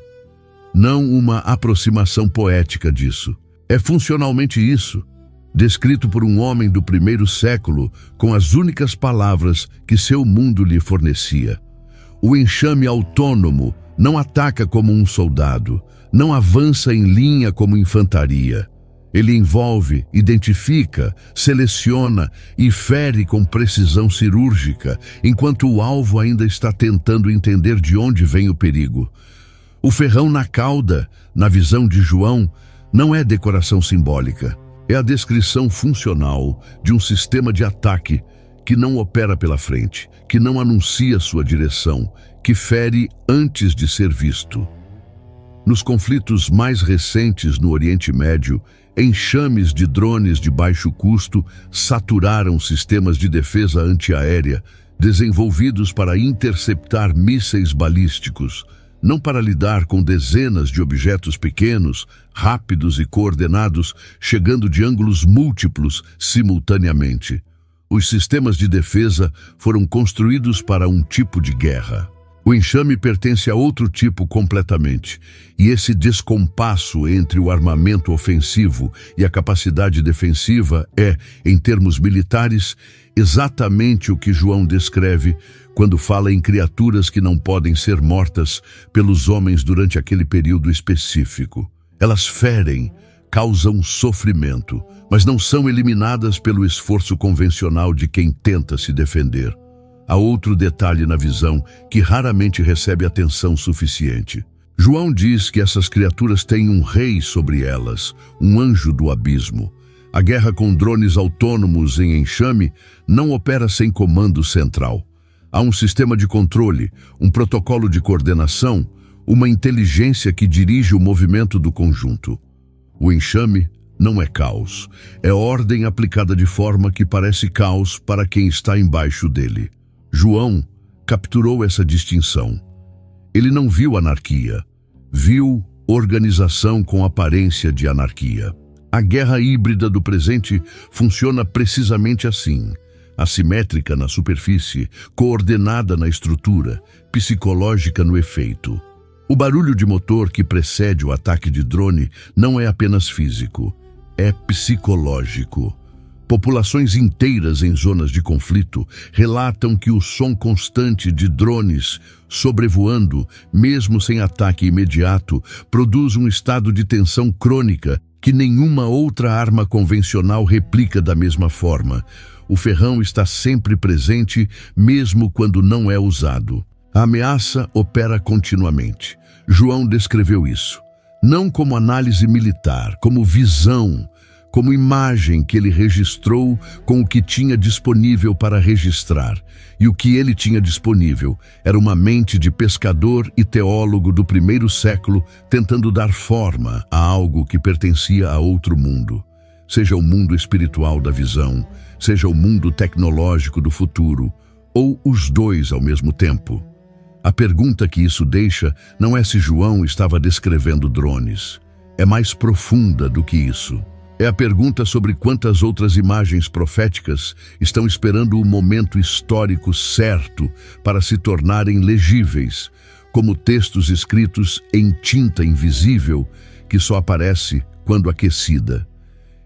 Não uma aproximação poética disso. É funcionalmente isso, descrito por um homem do primeiro século com as únicas palavras que seu mundo lhe fornecia. O enxame autônomo não ataca como um soldado, não avança em linha como infantaria. Ele envolve, identifica, seleciona e fere com precisão cirúrgica, enquanto o alvo ainda está tentando entender de onde vem o perigo. O ferrão na cauda, na visão de João, não é decoração simbólica. É a descrição funcional de um sistema de ataque que não opera pela frente, que não anuncia sua direção, que fere antes de ser visto. Nos conflitos mais recentes no Oriente Médio, enxames de drones de baixo custo saturaram sistemas de defesa antiaérea desenvolvidos para interceptar mísseis balísticos, não para lidar com dezenas de objetos pequenos, rápidos e coordenados, chegando de ângulos múltiplos simultaneamente. Os sistemas de defesa foram construídos para um tipo de guerra. O enxame pertence a outro tipo completamente, e esse descompasso entre o armamento ofensivo e a capacidade defensiva é, em termos militares, exatamente o que João descreve quando fala em criaturas que não podem ser mortas pelos homens durante aquele período específico. Elas ferem, causam sofrimento, mas não são eliminadas pelo esforço convencional de quem tenta se defender. Há outro detalhe na visão que raramente recebe atenção suficiente. João diz que essas criaturas têm um rei sobre elas, um anjo do abismo. A guerra com drones autônomos em enxame não opera sem comando central. Há um sistema de controle, um protocolo de coordenação, uma inteligência que dirige o movimento do conjunto. O enxame não é caos, é ordem aplicada de forma que parece caos para quem está embaixo dele. João capturou essa distinção. Ele não viu anarquia, viu organização com aparência de anarquia. A guerra híbrida do presente funciona precisamente assim, assimétrica na superfície, coordenada na estrutura, psicológica no efeito. O barulho de motor que precede o ataque de drone não é apenas físico, é psicológico. Populações inteiras em zonas de conflito relatam que o som constante de drones sobrevoando, mesmo sem ataque imediato, produz um estado de tensão crônica que nenhuma outra arma convencional replica da mesma forma. O ferrão está sempre presente, mesmo quando não é usado. A ameaça opera continuamente. João descreveu isso, não como análise militar, como visão, como imagem que ele registrou com o que tinha disponível para registrar. E o que ele tinha disponível era uma mente de pescador e teólogo do primeiro século tentando dar forma a algo que pertencia a outro mundo. Seja o mundo espiritual da visão, seja o mundo tecnológico do futuro, ou os dois ao mesmo tempo. A pergunta que isso deixa não é se João estava descrevendo drones. É mais profunda do que isso. É a pergunta sobre quantas outras imagens proféticas estão esperando o momento histórico certo para se tornarem legíveis, como textos escritos em tinta invisível que só aparece quando aquecida.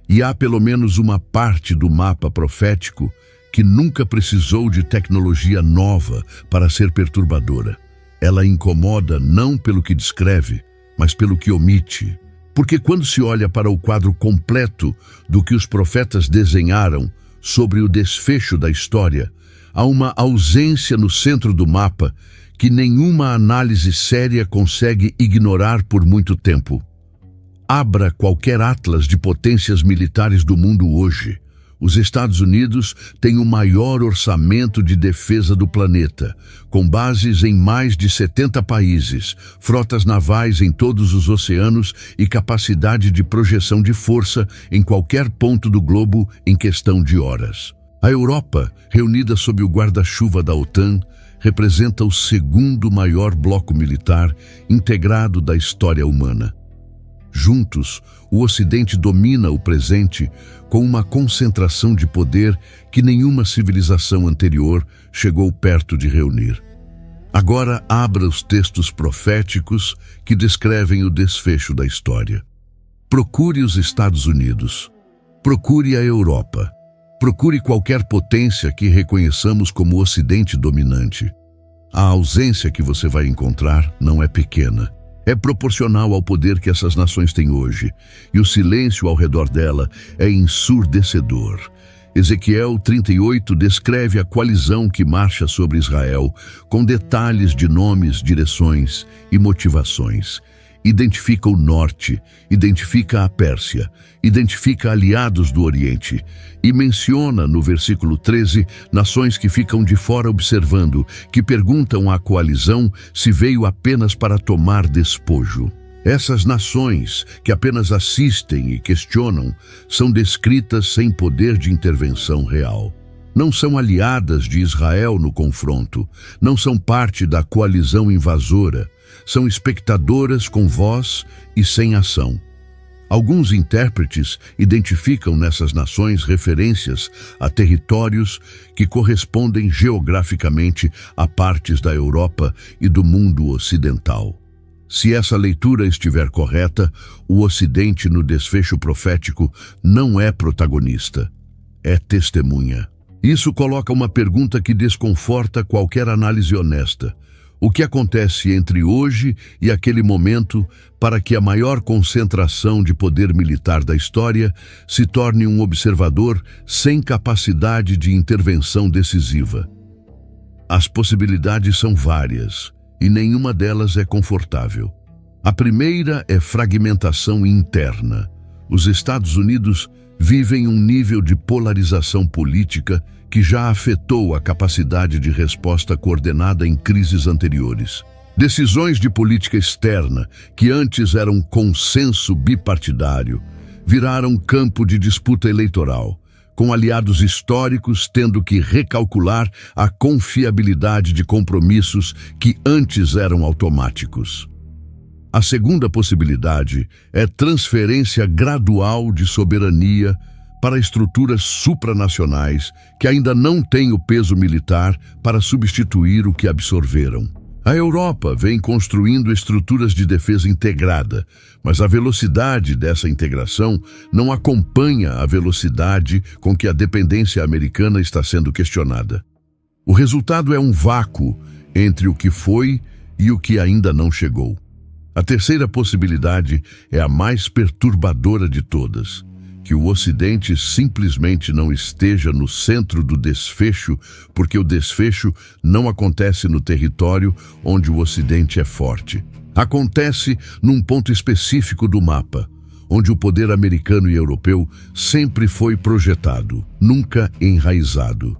E há pelo menos uma parte do mapa profético que nunca precisou de tecnologia nova para ser perturbadora. Ela incomoda não pelo que descreve, mas pelo que omite. Porque quando se olha para o quadro completo do que os profetas desenharam sobre o desfecho da história, há uma ausência no centro do mapa que nenhuma análise séria consegue ignorar por muito tempo. Abra qualquer atlas de potências militares do mundo hoje. Os Estados Unidos têm o maior orçamento de defesa do planeta, com bases em mais de 70 países, frotas navais em todos os oceanos e capacidade de projeção de força em qualquer ponto do globo em questão de horas. A Europa, reunida sob o guarda-chuva da OTAN, representa o segundo maior bloco militar integrado da história humana. Juntos, o Ocidente domina o presente com uma concentração de poder que nenhuma civilização anterior chegou perto de reunir. Agora abra os textos proféticos que descrevem o desfecho da história. Procure os Estados Unidos. Procure a Europa. Procure qualquer potência que reconheçamos como Ocidente dominante. A ausência que você vai encontrar não é pequena. é proporcional ao poder que essas nações têm hoje, e o silêncio ao redor dela é ensurdecedor. Ezequiel 38 descreve a coalizão que marcha sobre Israel, com detalhes de nomes, direções e motivações. Identifica o norte, identifica a Pérsia, identifica aliados do Oriente e menciona no versículo 13 nações que ficam de fora observando, que perguntam à coalizão se veio apenas para tomar despojo. Essas nações, que apenas assistem e questionam, são descritas sem poder de intervenção real. Não são aliadas de Israel no confronto, não são parte da coalizão invasora, são espectadoras com voz e sem ação. Alguns intérpretes identificam nessas nações referências a territórios que correspondem geograficamente a partes da Europa e do mundo ocidental. Se essa leitura estiver correta, o Ocidente no desfecho profético não é protagonista, é testemunha. Isso coloca uma pergunta que desconforta qualquer análise honesta. O que acontece entre hoje e aquele momento para que a maior concentração de poder militar da história se torne um observador sem capacidade de intervenção decisiva? As possibilidades são várias e nenhuma delas é confortável. A primeira é fragmentação interna. Os Estados Unidos vivem um nível de polarização política que já afetou a capacidade de resposta coordenada em crises anteriores. Decisões de política externa, que antes eram consenso bipartidário, viraram campo de disputa eleitoral, com aliados históricos tendo que recalcular a confiabilidade de compromissos que antes eram automáticos. A segunda possibilidade é transferência gradual de soberania para estruturas supranacionais que ainda não têm o peso militar para substituir o que absorveram. A Europa vem construindo estruturas de defesa integrada, mas a velocidade dessa integração não acompanha a velocidade com que a dependência americana está sendo questionada. O resultado é um vácuo entre o que foi e o que ainda não chegou. A terceira possibilidade é a mais perturbadora de todas: que o Ocidente simplesmente não esteja no centro do desfecho, porque o desfecho não acontece no território onde o Ocidente é forte. Acontece num ponto específico do mapa, onde o poder americano e europeu sempre foi projetado, nunca enraizado.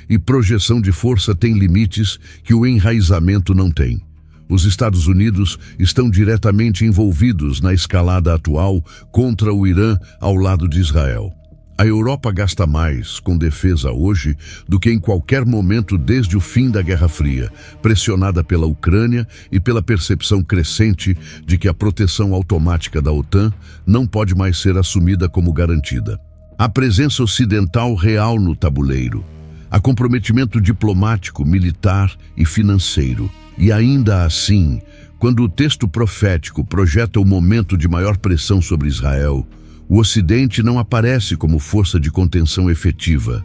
E projeção de força tem limites que o enraizamento não tem. Os Estados Unidos estão diretamente envolvidos na escalada atual contra o Irã ao lado de Israel. A Europa gasta mais com defesa hoje do que em qualquer momento desde o fim da Guerra Fria, pressionada pela Ucrânia e pela percepção crescente de que a proteção automática da OTAN não pode mais ser assumida como garantida. A presença ocidental real no tabuleiro, a comprometimento diplomático, militar e financeiro. E ainda assim, quando o texto profético projeta o momento de maior pressão sobre Israel, o Ocidente não aparece como força de contenção efetiva.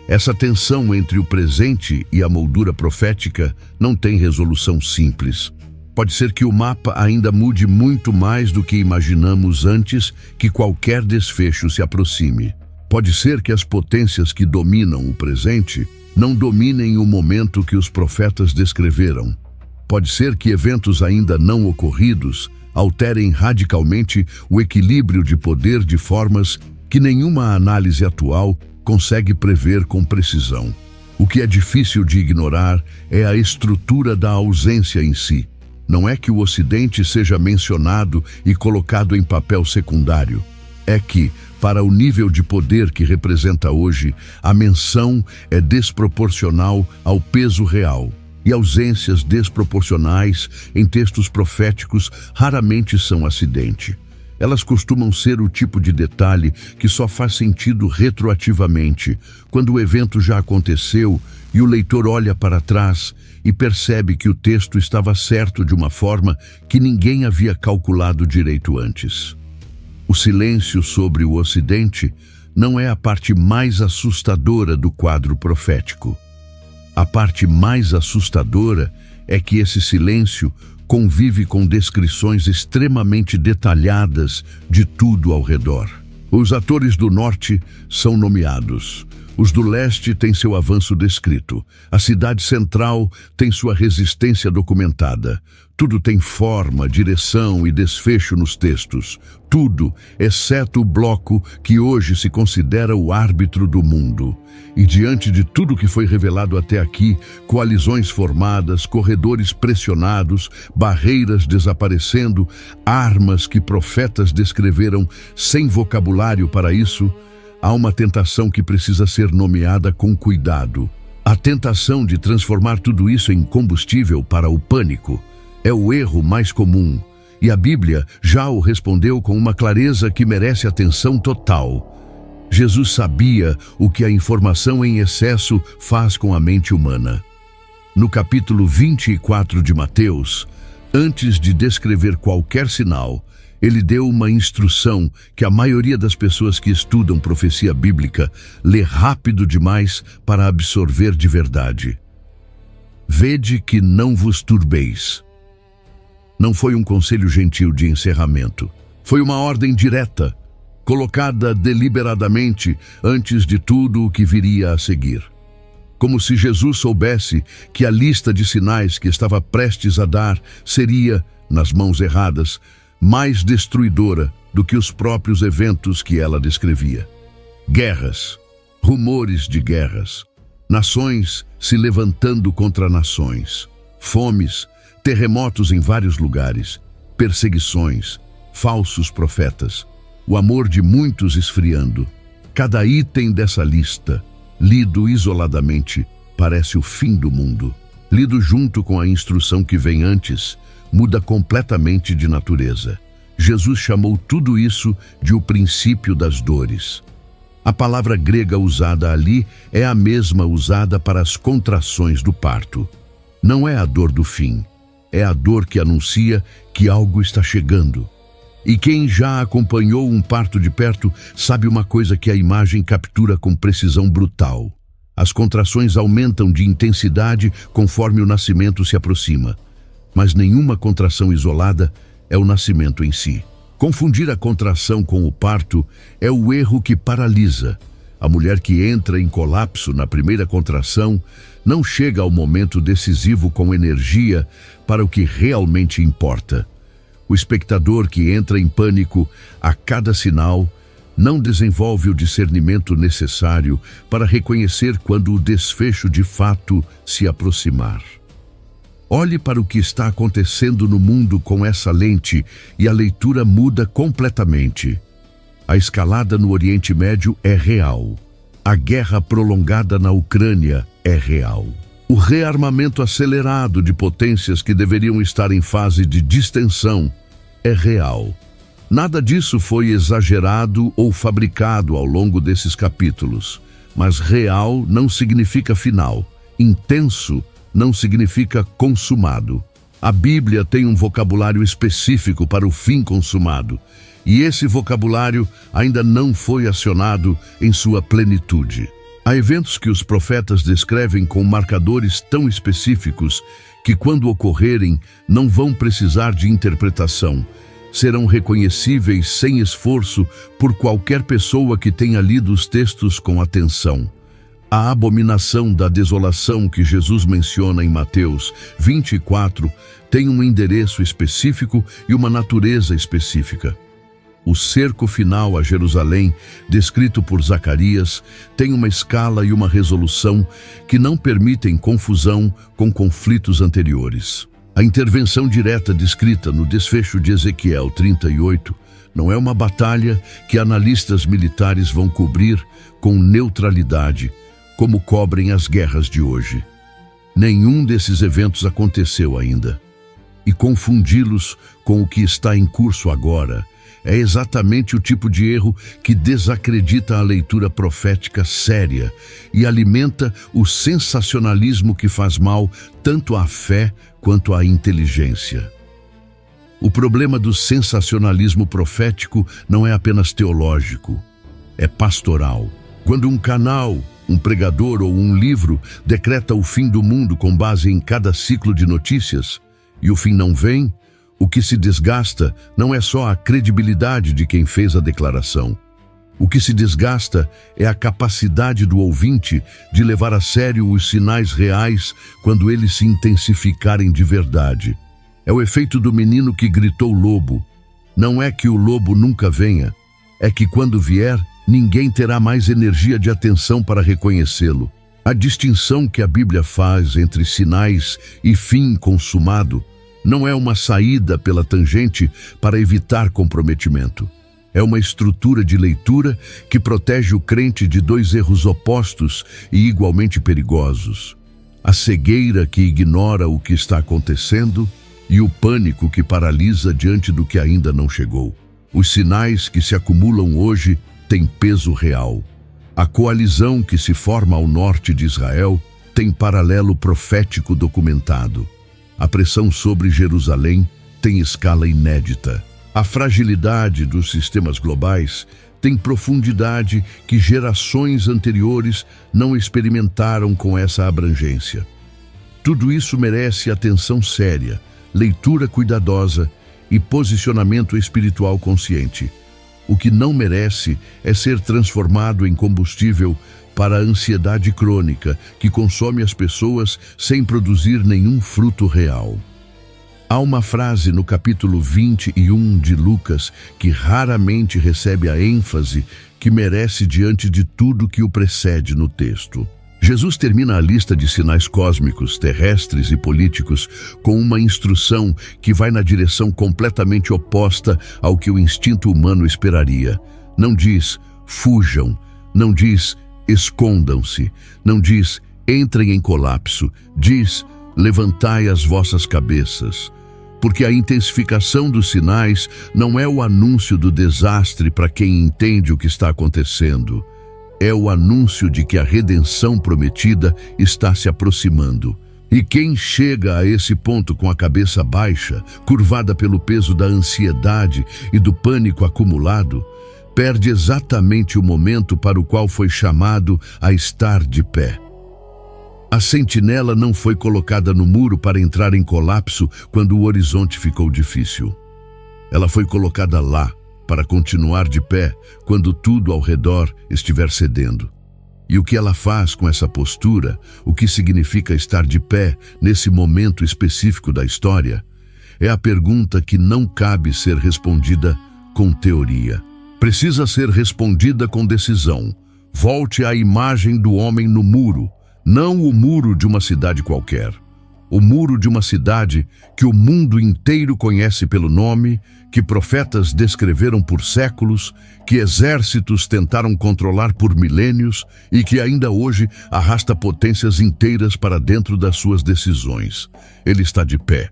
Essa tensão entre o presente e a moldura profética não tem resolução simples. Pode ser que o mapa ainda mude muito mais do que imaginamos antes que qualquer desfecho se aproxime. Pode ser que as potências que dominam o presente não dominem o momento que os profetas descreveram. Pode ser que eventos ainda não ocorridos alterem radicalmente o equilíbrio de poder de formas que nenhuma análise atual consegue prever com precisão. O que é difícil de ignorar é a estrutura da ausência em si. Não é que o Ocidente seja mencionado e colocado em papel secundário. É que, para o nível de poder que representa hoje, a menção é desproporcional ao peso real. E ausências desproporcionais em textos proféticos raramente são acidente. Elas costumam ser o tipo de detalhe que só faz sentido retroativamente, quando o evento já aconteceu e o leitor olha para trás e percebe que o texto estava certo de uma forma que ninguém havia calculado direito antes. O silêncio sobre o Ocidente não é a parte mais assustadora do quadro profético. A parte mais assustadora é que esse silêncio convive com descrições extremamente detalhadas de tudo ao redor. Os atores do norte são nomeados. Os do leste têm seu avanço descrito. A cidade central tem sua resistência documentada. Tudo tem forma, direção e desfecho nos textos. Tudo, exceto o bloco que hoje se considera o árbitro do mundo. E diante de tudo que foi revelado até aqui, coalizões formadas, corredores pressionados, barreiras desaparecendo, armas que profetas descreveram sem vocabulário para isso, há uma tentação que precisa ser nomeada com cuidado. A tentação de transformar tudo isso em combustível para o pânico. É o erro mais comum, e a Bíblia já o respondeu com uma clareza que merece atenção total. Jesus sabia o que a informação em excesso faz com a mente humana. No capítulo 24 de Mateus, antes de descrever qualquer sinal, ele deu uma instrução que a maioria das pessoas que estudam profecia bíblica lê rápido demais para absorver de verdade. Vede que não vos turbeis. Não foi um conselho gentil de encerramento. Foi uma ordem direta, colocada deliberadamente antes de tudo o que viria a seguir. Como se Jesus soubesse que a lista de sinais que estava prestes a dar seria, nas mãos erradas, mais destruidora do que os próprios eventos que ela descrevia. Guerras, rumores de guerras, nações se levantando contra nações, fomes, terremotos em vários lugares, perseguições, falsos profetas, o amor de muitos esfriando. Cada item dessa lista, lido isoladamente, parece o fim do mundo. Lido junto com a instrução que vem antes, muda completamente de natureza. Jesus chamou tudo isso de o princípio das dores. A palavra grega usada ali é a mesma usada para as contrações do parto. Não é a dor do fim. É a dor que anuncia que algo está chegando. E quem já acompanhou um parto de perto sabe uma coisa que a imagem captura com precisão brutal. As contrações aumentam de intensidade conforme o nascimento se aproxima. Mas nenhuma contração isolada é o nascimento em si. Confundir a contração com o parto é o erro que paralisa. A mulher que entra em colapso na primeira contração não chega ao momento decisivo com energia para o que realmente importa. O espectador que entra em pânico a cada sinal não desenvolve o discernimento necessário para reconhecer quando o desfecho de fato se aproximar. Olhe para o que está acontecendo no mundo com essa lente e a leitura muda completamente. A escalada no Oriente Médio é real. A guerra prolongada na Ucrânia é real. O rearmamento acelerado de potências que deveriam estar em fase de distensão é real. Nada disso foi exagerado ou fabricado ao longo desses capítulos, mas real não significa final, intenso não significa consumado. A Bíblia tem um vocabulário específico para o fim consumado, e esse vocabulário ainda não foi acionado em sua plenitude. Há eventos que os profetas descrevem com marcadores tão específicos que, quando ocorrerem, não vão precisar de interpretação. Serão reconhecíveis sem esforço por qualquer pessoa que tenha lido os textos com atenção. A abominação da desolação que Jesus menciona em Mateus 24 tem um endereço específico e uma natureza específica. O cerco final a Jerusalém, descrito por Zacarias, tem uma escala e uma resolução que não permitem confusão com conflitos anteriores. A intervenção direta descrita no desfecho de Ezequiel 38 não é uma batalha que analistas militares vão cobrir com neutralidade, como cobrem as guerras de hoje. Nenhum desses eventos aconteceu ainda. E confundi-los com o que está em curso agora é exatamente o tipo de erro que desacredita a leitura profética séria e alimenta o sensacionalismo que faz mal tanto à fé quanto à inteligência. O problema do sensacionalismo profético não é apenas teológico, é pastoral. Quando um canal, um pregador ou um livro decreta o fim do mundo com base em cada ciclo de notícias, e o fim não vem, o que se desgasta não é só a credibilidade de quem fez a declaração. O que se desgasta é a capacidade do ouvinte de levar a sério os sinais reais quando eles se intensificarem de verdade. É o efeito do menino que gritou lobo. Não é que o lobo nunca venha, é que quando vier, ninguém terá mais energia de atenção para reconhecê-lo. A distinção que a Bíblia faz entre sinais e fim consumado não é uma saída pela tangente para evitar comprometimento. É uma estrutura de leitura que protege o crente de dois erros opostos e igualmente perigosos: a cegueira que ignora o que está acontecendo e o pânico que paralisa diante do que ainda não chegou. Os sinais que se acumulam hoje têm peso real. A coalizão que se forma ao norte de Israel tem paralelo profético documentado. A pressão sobre Jerusalém tem escala inédita. A fragilidade dos sistemas globais tem profundidade que gerações anteriores não experimentaram com essa abrangência. Tudo isso merece atenção séria, leitura cuidadosa e posicionamento espiritual consciente. O que não merece é ser transformado em combustível para a ansiedade crônica que consome as pessoas sem produzir nenhum fruto real. Há uma frase no capítulo 21 de Lucas que raramente recebe a ênfase que merece diante de tudo que o precede no texto. Jesus termina a lista de sinais cósmicos, terrestres e políticos com uma instrução que vai na direção completamente oposta ao que o instinto humano esperaria. Não diz, fujam, não diz, escondam-se, não diz, entrem em colapso, diz, levantai as vossas cabeças. Porque a intensificação dos sinais não é o anúncio do desastre para quem entende o que está acontecendo. É o anúncio de que a redenção prometida está se aproximando. E quem chega a esse ponto com a cabeça baixa, curvada pelo peso da ansiedade e do pânico acumulado, perde exatamente o momento para o qual foi chamado a estar de pé. A sentinela não foi colocada no muro para entrar em colapso quando o horizonte ficou difícil. Ela foi colocada lá para continuar de pé quando tudo ao redor estiver cedendo. E o que ela faz com essa postura, o que significa estar de pé nesse momento específico da história, é a pergunta que não cabe ser respondida com teoria. Precisa ser respondida com decisão. Volte à imagem do homem no muro, não o muro de uma cidade qualquer. O muro de uma cidade que o mundo inteiro conhece pelo nome, que profetas descreveram por séculos, que exércitos tentaram controlar por milênios e que ainda hoje arrasta potências inteiras para dentro das suas decisões. Ele está de pé.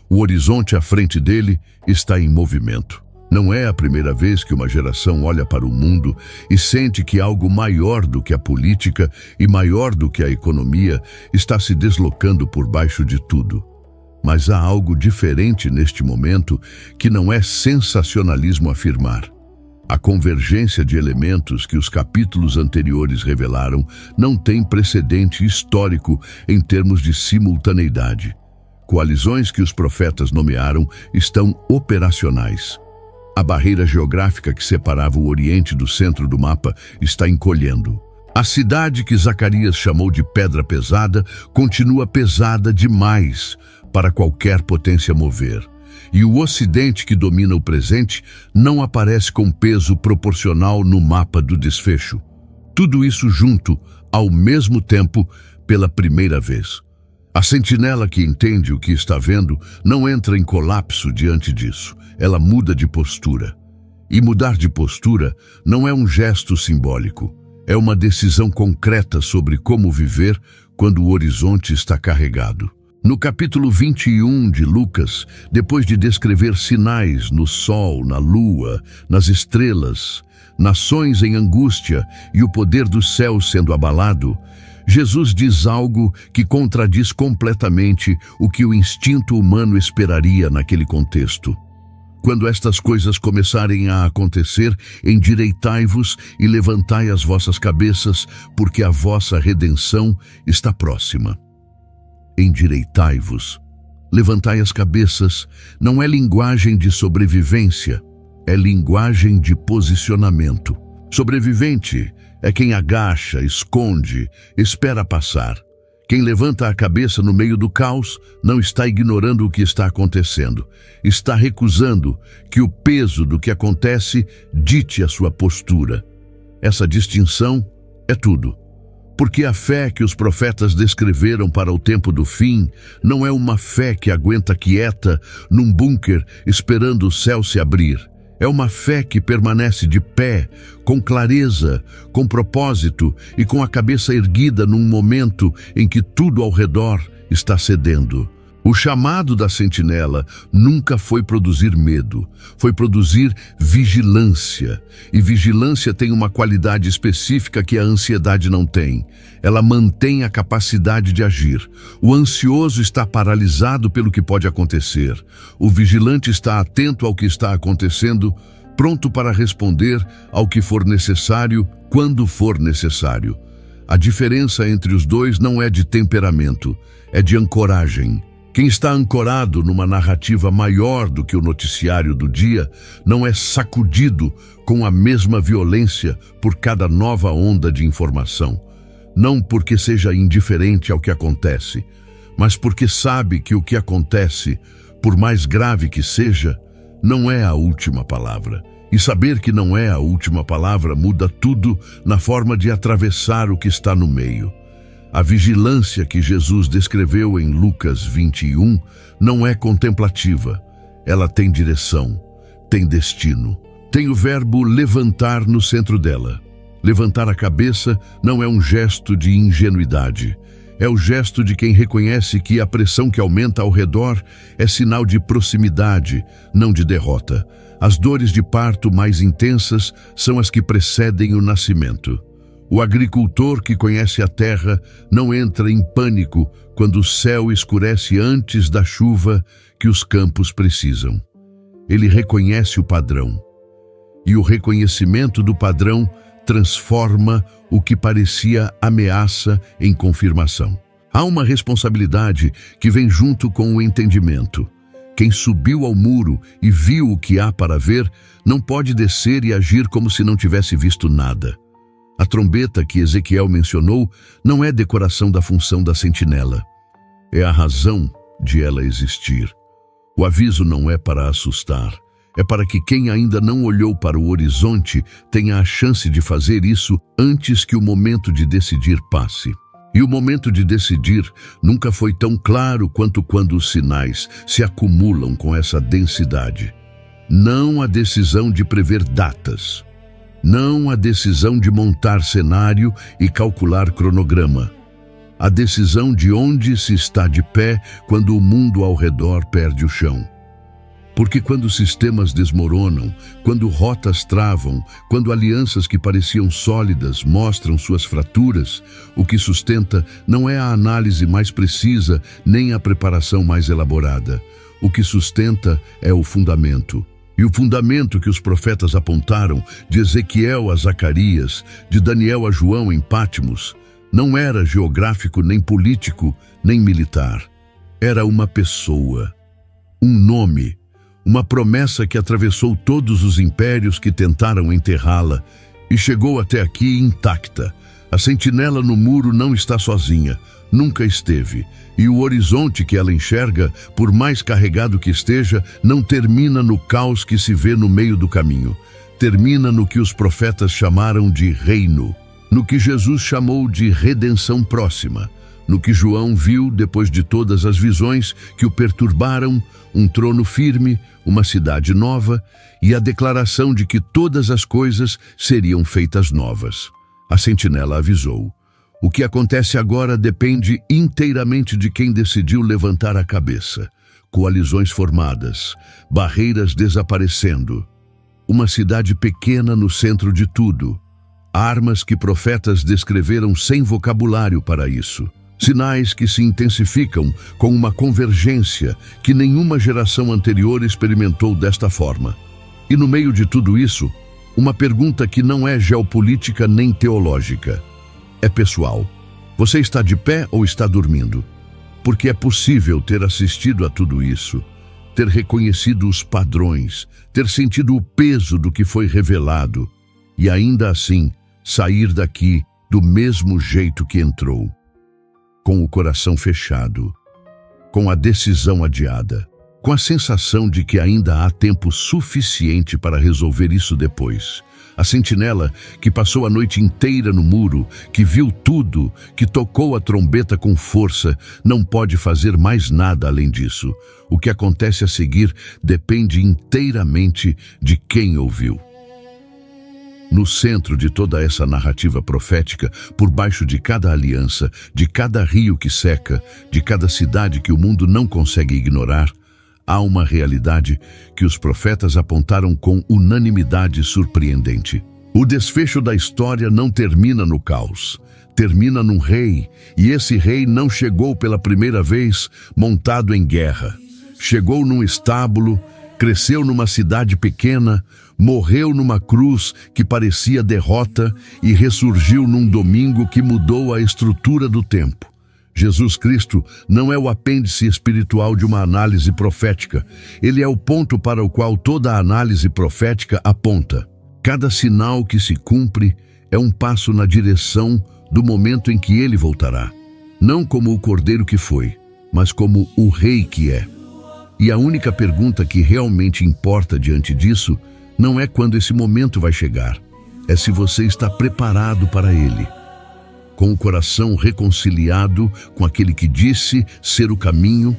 O horizonte à frente dele está em movimento. Não é a primeira vez que uma geração olha para o mundo e sente que algo maior do que a política e maior do que a economia está se deslocando por baixo de tudo. Mas há algo diferente neste momento que não é sensacionalismo afirmar. A convergência de elementos que os capítulos anteriores revelaram não tem precedente histórico em termos de simultaneidade. Coalizões que os profetas nomearam estão operacionais. A barreira geográfica que separava o Oriente do centro do mapa está encolhendo. A cidade que Zacarias chamou de pedra pesada continua pesada demais para qualquer potência mover. E o Ocidente que domina o presente não aparece com peso proporcional no mapa do desfecho. Tudo isso junto, ao mesmo tempo, pela primeira vez. A sentinela que entende o que está vendo não entra em colapso diante disso. Ela muda de postura. E mudar de postura não é um gesto simbólico. É uma decisão concreta sobre como viver quando o horizonte está carregado. No capítulo 21 de Lucas, depois de descrever sinais no sol, na lua, nas estrelas, nações em angústia e o poder dos céus sendo abalado, Jesus diz algo que contradiz completamente o que o instinto humano esperaria naquele contexto. Quando estas coisas começarem a acontecer, endireitai-vos e levantai as vossas cabeças, porque a vossa redenção está próxima. Endireitai-vos, levantai as cabeças, não é linguagem de sobrevivência, é linguagem de posicionamento. Sobrevivente é quem agacha, esconde, espera passar. Quem levanta a cabeça no meio do caos não está ignorando o que está acontecendo. Está recusando que o peso do que acontece dite a sua postura. Essa distinção é tudo. Porque a fé que os profetas descreveram para o tempo do fim não é uma fé que aguenta quieta num bunker esperando o céu se abrir. É uma fé que permanece de pé, com clareza, com propósito e com a cabeça erguida num momento em que tudo ao redor está cedendo. O chamado da sentinela nunca foi produzir medo, foi produzir vigilância. E vigilância tem uma qualidade específica que a ansiedade não tem. Ela mantém a capacidade de agir. O ansioso está paralisado pelo que pode acontecer. O vigilante está atento ao que está acontecendo, pronto para responder ao que for necessário, quando for necessário. A diferença entre os dois não é de temperamento, é de ancoragem. Quem está ancorado numa narrativa maior do que o noticiário do dia não é sacudido com a mesma violência por cada nova onda de informação. Não porque seja indiferente ao que acontece, mas porque sabe que o que acontece, por mais grave que seja, não é a última palavra. E saber que não é a última palavra muda tudo na forma de atravessar o que está no meio. A vigilância que Jesus descreveu em Lucas 21 não é contemplativa. Ela tem direção, tem destino. Tem o verbo levantar no centro dela. Levantar a cabeça não é um gesto de ingenuidade. É o gesto de quem reconhece que a pressão que aumenta ao redor é sinal de proximidade, não de derrota. As dores de parto mais intensas são as que precedem o nascimento. O agricultor que conhece a terra não entra em pânico quando o céu escurece antes da chuva que os campos precisam. Ele reconhece o padrão. E o reconhecimento do padrão transforma o que parecia ameaça em confirmação. Há uma responsabilidade que vem junto com o entendimento. Quem subiu ao muro e viu o que há para ver, não pode descer e agir como se não tivesse visto nada. A trombeta que Ezequiel mencionou não é decoração da função da sentinela. É a razão de ela existir. O aviso não é para assustar. É para que quem ainda não olhou para o horizonte tenha a chance de fazer isso antes que o momento de decidir passe. E o momento de decidir nunca foi tão claro quanto quando os sinais se acumulam com essa densidade. Não a decisão de prever datas. Não a decisão de montar cenário e calcular cronograma. A decisão de onde se está de pé quando o mundo ao redor perde o chão. Porque quando sistemas desmoronam, quando rotas travam, quando alianças que pareciam sólidas mostram suas fraturas, o que sustenta não é a análise mais precisa nem a preparação mais elaborada. O que sustenta é o fundamento. E o fundamento que os profetas apontaram, de Ezequiel a Zacarias, de Daniel a João em Pátimos, não era geográfico, nem político, nem militar. Era uma pessoa, um nome, uma promessa que atravessou todos os impérios que tentaram enterrá-la e chegou até aqui intacta. A sentinela no muro não está sozinha, nunca esteve. E o horizonte que ela enxerga, por mais carregado que esteja, não termina no caos que se vê no meio do caminho. Termina no que os profetas chamaram de reino, no que Jesus chamou de redenção próxima, no que João viu depois de todas as visões que o perturbaram, um trono firme, uma cidade nova e a declaração de que todas as coisas seriam feitas novas. A sentinela avisou. O que acontece agora depende inteiramente de quem decidiu levantar a cabeça. Coalizões formadas, barreiras desaparecendo. Uma cidade pequena no centro de tudo. Armas que profetas descreveram sem vocabulário para isso. Sinais que se intensificam com uma convergência que nenhuma geração anterior experimentou desta forma. E no meio de tudo isso, uma pergunta que não é geopolítica nem teológica. É pessoal. Você está de pé ou está dormindo? porque é possível ter assistido a tudo isso, ter reconhecido os padrões, ter sentido o peso do que foi revelado e ainda assim sair daqui do mesmo jeito que entrou, com o coração fechado, com a decisão adiada, com a sensação de que ainda há tempo suficiente para resolver isso depois. A sentinela que passou a noite inteira no muro, que viu tudo, que tocou a trombeta com força, não pode fazer mais nada além disso. O que acontece a seguir depende inteiramente de quem ouviu. No centro de toda essa narrativa profética, por baixo de cada aliança, de cada rio que seca, de cada cidade que o mundo não consegue ignorar, há uma realidade que os profetas apontaram com unanimidade surpreendente. O desfecho da história não termina no caos, termina num rei, e esse rei não chegou pela primeira vez montado em guerra. Chegou num estábulo, cresceu numa cidade pequena, morreu numa cruz que parecia derrota e ressurgiu num domingo que mudou a estrutura do tempo. Jesus Cristo não é o apêndice espiritual de uma análise profética. Ele é o ponto para o qual toda a análise profética aponta. Cada sinal que se cumpre é um passo na direção do momento em que ele voltará. Não como o cordeiro que foi, mas como o rei que é. E a única pergunta que realmente importa diante disso não é quando esse momento vai chegar, é se você está preparado para ele. Com o coração reconciliado com aquele que disse ser o caminho,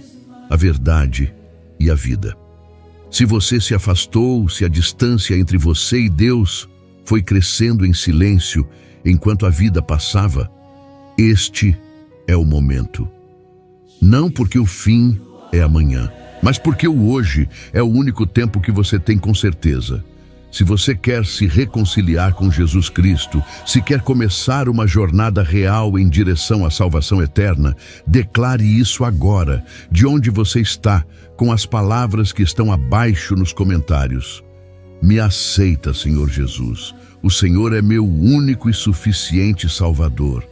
a verdade e a vida. Se você se afastou, se a distância entre você e Deus foi crescendo em silêncio enquanto a vida passava, este é o momento. Não porque o fim é amanhã, mas porque o hoje é o único tempo que você tem com certeza. Se você quer se reconciliar com Jesus Cristo, se quer começar uma jornada real em direção à salvação eterna, declare isso agora, de onde você está, com as palavras que estão abaixo nos comentários. Me aceita, Senhor Jesus. O Senhor é meu único e suficiente Salvador.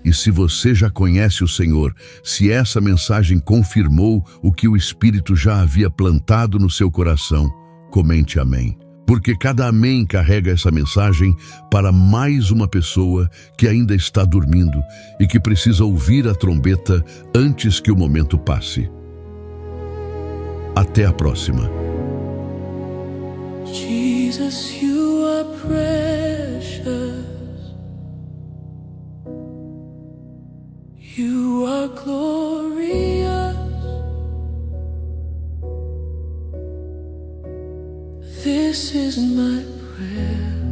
E se você já conhece o Senhor, se essa mensagem confirmou o que o Espírito já havia plantado no seu coração, comente amém. Porque cada amém carrega essa mensagem para mais uma pessoa que ainda está dormindo e que precisa ouvir a trombeta antes que o momento passe. Até a próxima. Jesus, you are precious. You are glorious. This is my prayer.